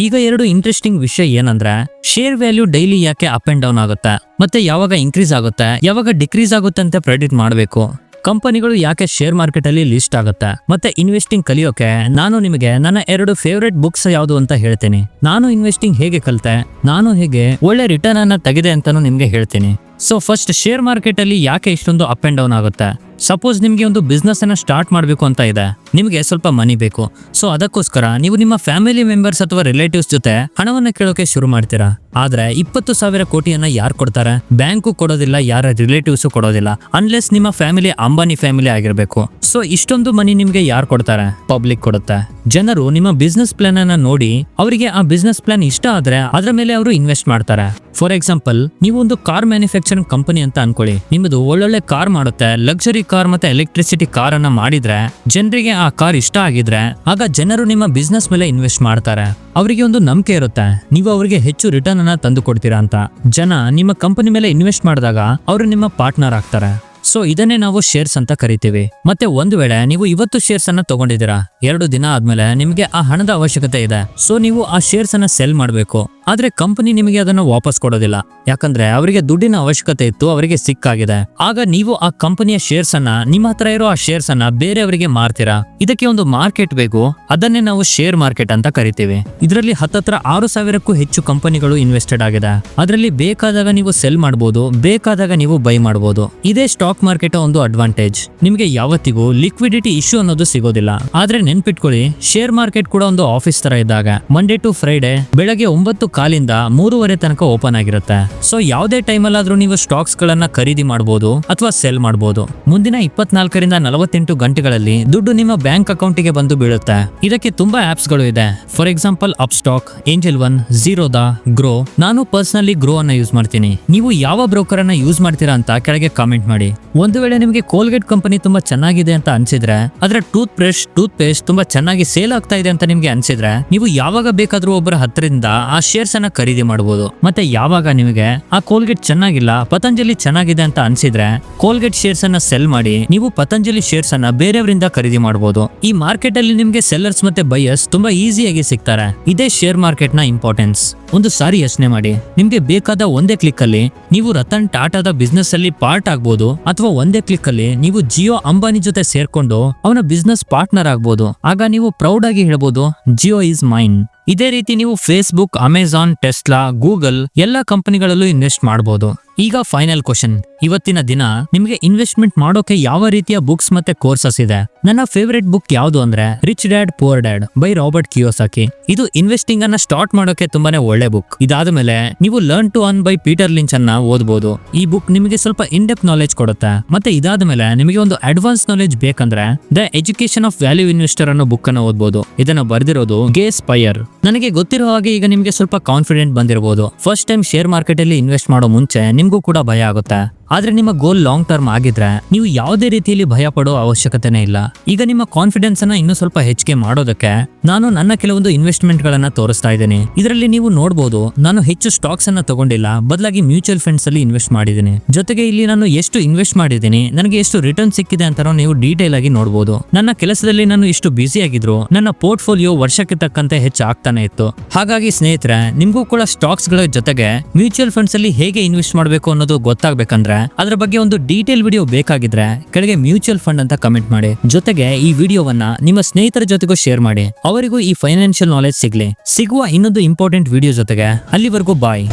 ಈಗ 2 ಇಂಟ್ರೆಸ್ಟಿಂಗ್ ವಿಷಯ ಏನಂದ್ರೆ, ಶೇರ್ ವ್ಯಾಲ್ಯೂ ಡೈಲಿ ಯಾಕೆ ಅಪ್ ಅಂಡ್ ಡೌನ್ ಆಗುತ್ತೆ, ಮತ್ತೆ ಯಾವಾಗ ಇನ್ಕ್ರೀಸ್ ಆಗುತ್ತೆ, ಯಾವಾಗ ಡಿಕ್ರೀಸ್ ಆಗುತ್ತೆ ಅಂತ ಪ್ರೆಡಿಕ್ಟ್ ಮಾಡಬೇಕು, ಕಂಪನಿಗಳು ಯಾಕೆ ಶೇರ್ ಮಾರ್ಕೆಟ್ ಅಲ್ಲಿ ಲಿಸ್ಟ್ ಆಗುತ್ತೆ, ಮತ್ತೆ ಇನ್ವೆಸ್ಟಿಂಗ್ ಕಲಿಯೋಕೆ ನಾನು ನಿಮಗೆ ನನ್ನ 2 ಫೇವರೇಟ್ ಬುಕ್ಸ್ ಯಾವುದು ಅಂತ ಹೇಳ್ತೀನಿ. ನಾನು ಇನ್ವೆಸ್ಟಿಂಗ್ ಹೇಗೆ ಕಲಿತೆ, ನಾನು ಹೇಗೆ ಒಳ್ಳೆ ರಿಟರ್ನ್ ಅನ್ನ ತೆಗೆದೆ ಅಂತಾನು ನಿಮ್ಗೆ ಹೇಳ್ತೀನಿ. ಸೊ ಫಸ್ಟ್ ಶೇರ್ ಮಾರ್ಕೆಟ್ ಅಲ್ಲಿ ಯಾಕೆ ಇಷ್ಟೊಂದು ಅಪ್ ಅಂಡ್ ಡೌನ್ ಆಗುತ್ತೆ? ಸಪೋಸ್ ನಿಮಗೆ ಒಂದು ಬಿಸ್ನೆಸ್ ಅನ್ನ ಸ್ಟಾರ್ಟ್ ಮಾಡಬೇಕು ಅಂತ ಇದೆ, ನಿಮಗೆ ಸ್ವಲ್ಪ ಮನಿ ಬೇಕು. ಸೊ ಅದಕ್ಕೋಸ್ಕರ ನೀವು ನಿಮ್ಮ ಫ್ಯಾಮಿಲಿ ಮೆಂಬರ್ಸ್ ಅಥವಾ ರಿಲೇಟಿವ್ಸ್ ಜೊತೆ ಹಣವನ್ನ ಕೇಳೋಕೆ ಶುರು ಮಾಡ್ತೀರಾ. ಆದ್ರೆ 20,000 ಕೋಟಿಯನ್ನ ಯಾರು ಕೊಡ್ತಾರೆ? ಬ್ಯಾಂಕು ಕೊಡೋದಿಲ್ಲ, ಯಾರ ರಿಲೇಟಿವ್ಸ್ ಕೊಡೋದಿಲ್ಲ, ಅನ್ಲೆಸ್ ನಿಮ್ಮ ಫ್ಯಾಮಿಲಿ ಅಂಬಾನಿ ಫ್ಯಾಮಿಲಿ ಆಗಿರ್ಬೇಕು. ಸೊ ಇಷ್ಟೊಂದು ಮನಿ ನಿಮ್ಗೆ ಯಾರು ಕೊಡ್ತಾರೆ? ಪಬ್ಲಿಕ್ ಕೊಡುತ್ತೆ. ಜನರು ನಿಮ್ಮ ಬಿಸ್ನೆಸ್ ಪ್ಲಾನ್ ಅನ್ನ ನೋಡಿ ಅವರಿಗೆ ಆ ಬಿಸ್ನೆಸ್ ಪ್ಲಾನ್ ಇಷ್ಟ ಆದ್ರೆ ಅದರ ಮೇಲೆ ಅವರು ಇನ್ವೆಸ್ಟ್ ಮಾಡ್ತಾರೆ. ಫಾರ್ ಎಕ್ಸಾಂಪಲ್, ನೀವು ಒಂದು ಕಾರ್ ಮ್ಯಾನುಫ್ಯಾಕ್ಚರಿಂಗ್ ಕಂಪನಿ ಅಂತ ಅನ್ಕೊಳ್ಳಿ. ನಿಮ್ಮದು ಒಳ್ಳೊಳ್ಳೆ ಕಾರ್ ಮಾಡುತ್ತೆ, ಲಕ್ಸುರಿ ಕಾರ್ ಮತ್ತೆ ಎಲೆಕ್ಟ್ರಿಸಿಟಿ ಕಾರ್ ಅನ್ನ ಮಾಡಿದ್ರೆ ಜನರಿಗೆ ಆ ಕಾರ್ ಇಷ್ಟ ಆಗಿದ್ರೆ ಆಗ ಜನರು ನಿಮ್ಮ ಬಿಸ್ನೆಸ್ ಮೇಲೆ ಇನ್ವೆಸ್ಟ್ ಮಾಡ್ತಾರೆ. ಅವರಿಗೆ ಒಂದು ನಂಬಿಕೆ ಇರುತ್ತೆ, ನೀವು ಅವರಿಗೆ ಹೆಚ್ಚು ರಿಟರ್ನ್ ಅನ್ನ ತಂದು ಕೊಡ್ತೀರಾ ಅಂತ. ಜನ ನಿಮ್ಮ ಕಂಪನಿ ಮೇಲೆ ಇನ್ವೆಸ್ಟ್ ಮಾಡಿದಾಗ ಅವರು ನಿಮ್ಮ ಪಾರ್ಟ್ನರ್ ಆಗ್ತಾರೆ. ಸೊ ಇದನ್ನೇ ನಾವು ಶೇರ್ಸ್ ಅಂತ ಕರಿತೀವಿ. ಮತ್ತೆ ಒಂದು ವೇಳೆ ನೀವು ಇವತ್ತು ಶೇರ್ಸ್ ಅನ್ನ ತಗೊಂಡಿದ್ದೀರಾ, 2 ದಿನ ಆದ್ಮೇಲೆ ನಿಮಗೆ ಆ ಹಣದ ಅವಶ್ಯಕತೆ ಇದೆ. ಸೊ ನೀವು ಆ ಶೇರ್ಸ್ ಅನ್ನ ಸೆಲ್ ಮಾಡಬೇಕು. ಆದ್ರೆ ಕಂಪನಿ ನಿಮಗೆ ಅದನ್ನು ವಾಪಸ್ ಕೊಡೋದಿಲ್ಲ, ಯಾಕಂದ್ರೆ ಅವರಿಗೆ ದುಡ್ಡಿನ ಅವಶ್ಯಕತೆ ಇತ್ತು, ಅವರಿಗೆ ಸಿಕ್ಕಾಗಿದೆ. ಆಗ ನೀವು ಆ ಕಂಪನಿಯ ಶೇರ್ಸ್ ಅನ್ನ, ನಿಮ್ಮ ಹತ್ರ ಇರೋ ಆ ಶೇರ್ಸ್ ಅನ್ನ ಬೇರೆಯವರಿಗೆ ಮಾರ್ತೀರಾ. ಇದಕ್ಕೆ ಒಂದು ಮಾರ್ಕೆಟ್ ಬೇಕು, ಅದನ್ನೇ ನಾವು ಶೇರ್ ಮಾರ್ಕೆಟ್ ಅಂತ ಕರಿತೀವಿ. ಇದರಲ್ಲಿ ಹತ್ತತ್ರ 6,000ಕ್ಕೂ ಹೆಚ್ಚು ಕಂಪನಿಗಳು ಇನ್ವೆಸ್ಟೆಡ್ ಆಗಿದೆ. ಅದರಲ್ಲಿ ಬೇಕಾದಾಗ ನೀವು ಸೆಲ್ ಮಾಡಬಹುದು, ಬೇಕಾದಾಗ ನೀವು ಬೈ ಮಾಡಬಹುದು. ಇದೇ ಸ್ಟಾಕ್ ಮಾರ್ಕೆಟ್ ಒಂದು ಅಡ್ವಾಂಟೇಜ್. ನಿಮಗೆ ಯಾವತ್ತಿಗೂ ಲಿಕ್ವಿಡಿಟಿ ಇಶ್ಯೂ ಅನ್ನೋದು ಸಿಗೋದಿಲ್ಲ. ಆದ್ರೆ ನೆನ್ಪಿಟ್ಕೊಳ್ಳಿ, ಶೇರ್ ಮಾರ್ಕೆಟ್ ಕೂಡ ಒಂದು ಆಫೀಸ್ ತರ ಇದ್ದಾಗ. ಮಂಡೇ ಟು ಫ್ರೈಡೆ ಬೆಳಗ್ಗೆ 9:15 3:30 ತನಕ ಓಪನ್ ಆಗಿರುತ್ತೆ. ಸೊ ಯಾವುದೇ ಟೈಮ್ ಅಲ್ಲಾದ್ರೂ ನೀವು ಸ್ಟಾಕ್ಸ್ ಗಳನ್ನ ಖರೀದಿ ಮಾಡಬಹುದು ಅಥವಾ ಸೆಲ್ ಮಾಡಬಹುದು. ಮುಂದಿನ 24 ರಿಂದ 48 ಗಂಟೆಗಳಲ್ಲಿ ದುಡ್ಡು ನಿಮ್ಮ ಬ್ಯಾಂಕ್ ಅಕೌಂಟಿಗೆ ಬಂದು ಬೀಳುತ್ತೆ. ಇದಕ್ಕೆ ತುಂಬಾ ಆಪ್ಸ್ ಗಳು ಇದೆ. For example, Upstox, Angel One, Zerodha, Groww. ನಾನು ಪರ್ಸನಲಿ ಗ್ರೋ ಅನ್ನ ಯೂಸ್ ಮಾಡ್ತೀನಿ. ನೀವು ಯಾವ ಬ್ರೋಕರ್ ಅನ್ನ ಯೂಸ್ ಮಾಡ್ತೀರಾ ಅಂತ ಕೆಳಗೆ ಕಾಮೆಂಟ್ ಮಾಡಿ. ಒಂದು ವೇಳೆ ನಿಮಗೆ ಕೋಲ್ಗೇಟ್ ಕಂಪನಿ ತುಂಬಾ ಚೆನ್ನಾಗಿದೆ ಅಂತ ಅನ್ಸಿದ್ರೆ, ಅದರ ಟೂತ್ ಬ್ರಷ್, ಟೂತ್ ಪೇಸ್ಟ್ ತುಂಬಾ ಚೆನ್ನಾಗಿ ಸೇಲ್ ಆಗ್ತಾ ಇದೆ ಅಂತ ನಿಮ್ಗೆ ಅನ್ಸಿದ್ರೆ, ನೀವು ಯಾವಾಗ ಬೇಕಾದ್ರೂ ಒಬ್ಬರ ಹತ್ರದಿಂದ ಆ ಶೇರ್ಸ್ ಅನ್ನ ಖರೀದಿ ಮಾಡಬಹುದು. ಮತ್ತೆ ಯಾವಾಗ ನಿಮಗೆ ಆ ಕೋಲ್ಗೇಟ್ ಚೆನ್ನಾಗಿಲ್ಲ, ಪತಂಜಲಿ ಚೆನ್ನಾಗಿದೆ ಅಂತ ಅನ್ಸಿದ್ರೆ, ಕೋಲ್ಗೇಟ್ ಶೇರ್ಸ್ ಅನ್ನ ಸೆಲ್ ಮಾಡಿ ನೀವು ಪತಂಜಲಿ ಶೇರ್ಸ್ ಅನ್ನ ಬೇರೆಯವರಿಂದ ಖರೀದಿ ಮಾಡಬಹುದು. ಈ ಮಾರ್ಕೆಟ್ ಅಲ್ಲಿ ನಿಮ್ಗೆ ಸೆಲ್ಲರ್ಸ್ ಮತ್ತೆ ಬೈಯರ್ಸ್ ತುಂಬಾ ಈಸಿಯಾಗಿ ಸಿಗ್ತಾರೆ. ಇದೇ ಶೇರ್ ಮಾರ್ಕೆಟ್ ನ ಇಂಪಾರ್ಟೆನ್ಸ್. ಒಂದು ಸಾರಿ ಯೋಚನೆ ಮಾಡಿ, ನಿಮ್ಗೆ ಬೇಕಾದ ಒಂದೇ ಕ್ಲಿಕ್ ಅಲ್ಲಿ ನೀವು ರತನ್ ಟಾಟಾದ ಬಿಸ್ನೆಸ್ ಅಲ್ಲಿ ಪಾರ್ಟ್ ಆಗ್ಬೋದು, ಅಥವಾ ಒಂದೇ ಕ್ಲಿಕ್ ಅಲ್ಲಿ ನೀವು ಜಿಯೋ ಅಂಬಾನಿ ಜೊತೆ ಸೇರ್ಕೊಂಡು ಅವನ ಬಿಸ್ನೆಸ್ ಪಾರ್ಟ್ನರ್ ಆಗ್ಬೋದು. ಆಗ ನೀವು ಪ್ರೌಡ್ ಆಗಿ ಹೇಳ್ಬೋದು, ಜಿಯೋ ಈಸ್ ಮೈನ್. ಇದೇ ರೀತಿ ನೀವು ಫೇಸ್ಬುಕ್, ಅಮೆಜಾನ್, ಟೆಸ್ಲಾ, ಗೂಗಲ್ ಎಲ್ಲ ಕಂಪನಿಗಳಲ್ಲೂ ಇನ್ವೆಸ್ಟ್ ಮಾಡಬಹುದು. ಈಗ ಫೈನಲ್ ಕ್ವಶನ್, ಇವತ್ತಿನ ದಿನ ನಿಮಗೆ ಇನ್ವೆಸ್ಟ್ಮೆಂಟ್ ಮಾಡೋಕೆ ಯಾವ ರೀತಿಯ ಬುಕ್ಸ್ ಮತ್ತೆ ಕೋರ್ಸಸ್ ಇದೆ? ನನ್ನ ಫೇವರೇಟ್ ಬುಕ್ ಯಾವುದು ಅಂದ್ರೆ Rich Dad Poor Dad by Robert Kiyosaki. ಇದು ಇನ್ವೆಸ್ಟಿಂಗ್ ಅನ್ನ ಸ್ಟಾರ್ಟ್ ಮಾಡೋಕೆ ತುಂಬಾನೇ ಒಳ್ಳೆ ಬುಕ್. ಇದಾದ ಮೇಲೆ ನೀವು learn to earn by Peter Lynch ಅನ್ನ ಓದಬಹುದು. ಈ ಬುಕ್ ನಿಮಗೆ ಸ್ವಲ್ಪ ಇನ್ ಡೆಪ್ತ್ ನಾಲೆಜ್ ಕೊಡುತ್ತೆ. ಮತ್ತೆ ಇದಾದ ಮೇಲೆ ನಿಮಗೆ ಒಂದು ಅಡ್ವಾನ್ಸ್ ನಾಲೆಜ್ ಬೇಕಂದ್ರೆ the education of value investor ಅನ್ನೋ ಬುಕ್ ಅನ್ನ ಓದಬಹುದು. ಇದನ್ನ ಬರೆದಿರೋದು ಗೇ ಸ್ಪೈಯರ್. ನನಗೆ ಗೊತ್ತಿರೋ ಹಾಗೆ ಈಗ ನಿಮಗೆ ಸ್ವಲ್ಪ ಕಾನ್ಫಿಡೆಂಟ್ ಬಂದಿರಬಹುದು. ಫಸ್ಟ್ ಟೈಮ್ ಶೇರ್ ಮಾರ್ಕೆಟ್ ಅಲ್ಲಿ ಇನ್ವೆಸ್ಟ್ ಮಾಡೋ ಮುಂಚೆ ನಿಮ್ಗೂ ಕೂಡ ಭಯ ಆಗುತ್ತೆ. ಆದ್ರೆ ನಿಮ್ಮ ಗೋಲ್ ಲಾಂಗ್ ಟರ್ಮ್ ಆಗಿದ್ರೆ ನೀವು ಯಾವುದೇ ರೀತಿಯಲ್ಲಿ ಭಯ ಪಡೋ ಅವಶ್ಯಕತೆನೇ ಇಲ್ಲ. ಈಗ ನಿಮ್ಮ ಕಾನ್ಫಿಡೆನ್ಸ್ ಅನ್ನ ಇನ್ನೂ ಸ್ವಲ್ಪ ಹೆಚ್ಚಿಗೆ ಮಾಡೋದಕ್ಕೆ ನಾನು ನನ್ನ ಕೆಲವೊಂದು ಇನ್ವೆಸ್ಟ್ಮೆಂಟ್ ಗಳನ್ನ ತೋರಿಸ್ತಾ ಇದ್ದೀನಿ. ಇದರಲ್ಲಿ ನೀವು ನೋಡಬಹುದು, ನಾನು ಹೆಚ್ಚು ಸ್ಟಾಕ್ಸ್ ಅನ್ನ ತಗೊಂಡಿಲ್ಲ, ಬದಲಾಗಿ ಮ್ಯೂಚುವಲ್ ಫಂಡ್ಸ್ ಅಲ್ಲಿ ಇನ್ವೆಸ್ಟ್ ಮಾಡಿದ್ದೀನಿ. ಜೊತೆಗೆ ಇಲ್ಲಿ ನಾನು ಎಷ್ಟು ಇನ್ವೆಸ್ಟ್ ಮಾಡಿದ್ದೀನಿ, ನನಗೆ ಎಷ್ಟು ರಿಟರ್ನ್ ಸಿಕ್ಕಿದೆ ಅಂತ ನೀವು ಡೀಟೇಲ್ ಆಗಿ ನೋಡಬಹುದು. ನನ್ನ ಕೆಲಸದಲ್ಲಿ ನಾನು ಇಷ್ಟು ಬ್ಯುಸಿ ಆಗಿದ್ರು ನನ್ನ ಪೋರ್ಟ್ಫೋಲಿಯೋ ವರ್ಷಕ್ಕೆ ತಕ್ಕಂತೆ ಹೆಚ್ಚು ಆಗ್ತಾನೆ ಇತ್ತು. ಹಾಗಾಗಿ ಸ್ನೇಹಿತರೆ, ನಿಮ್ಗೂ ಕೂಡ ಸ್ಟಾಕ್ಸ್ ಗಳ ಜೊತೆಗೆ ಮ್ಯೂಚುವಲ್ ಫಂಡ್ಸ್ ಅಲ್ಲಿ ಹೇಗೆ ಇನ್ವೆಸ್ಟ್ ಮಾಡಬೇಕು ಅನ್ನೋದು ಗೊತ್ತಾಗಬೇಕಂದ್ರೆ ಅದರ ಬಗ್ಗೆ ಒಂದು ಡೀಟೇಲ್ ವಿಡಿಯೋ ಬೇಕಾಗಿದ್ರೆ ಕೆಳಗೆ ಮ್ಯೂಚುವಲ್ ಫಂಡ್ ಅಂತ ಕಮೆಂಟ್ ಮಾಡಿ. ಜೊತೆಗೆ ಈ ವಿಡಿಯೋವನ್ನ ನಿಮ್ಮ ಸ್ನೇಹಿತರ ಜೊತೆಗೂ ಶೇರ್ ಮಾಡಿ, ಅವರಿಗೂ ಈ ಫೈನಾನ್ಷಿಯಲ್ ನಾಲೆಜ್ ಸಿಗ್ಲಿ. ಸಿಗುವ ಇನ್ನೊಂದು ಇಂಪಾರ್ಟೆಂಟ್ ವಿಡಿಯೋ ಜೊತೆಗೆ, ಅಲ್ಲಿವರೆಗೂ ಬಾಯ್.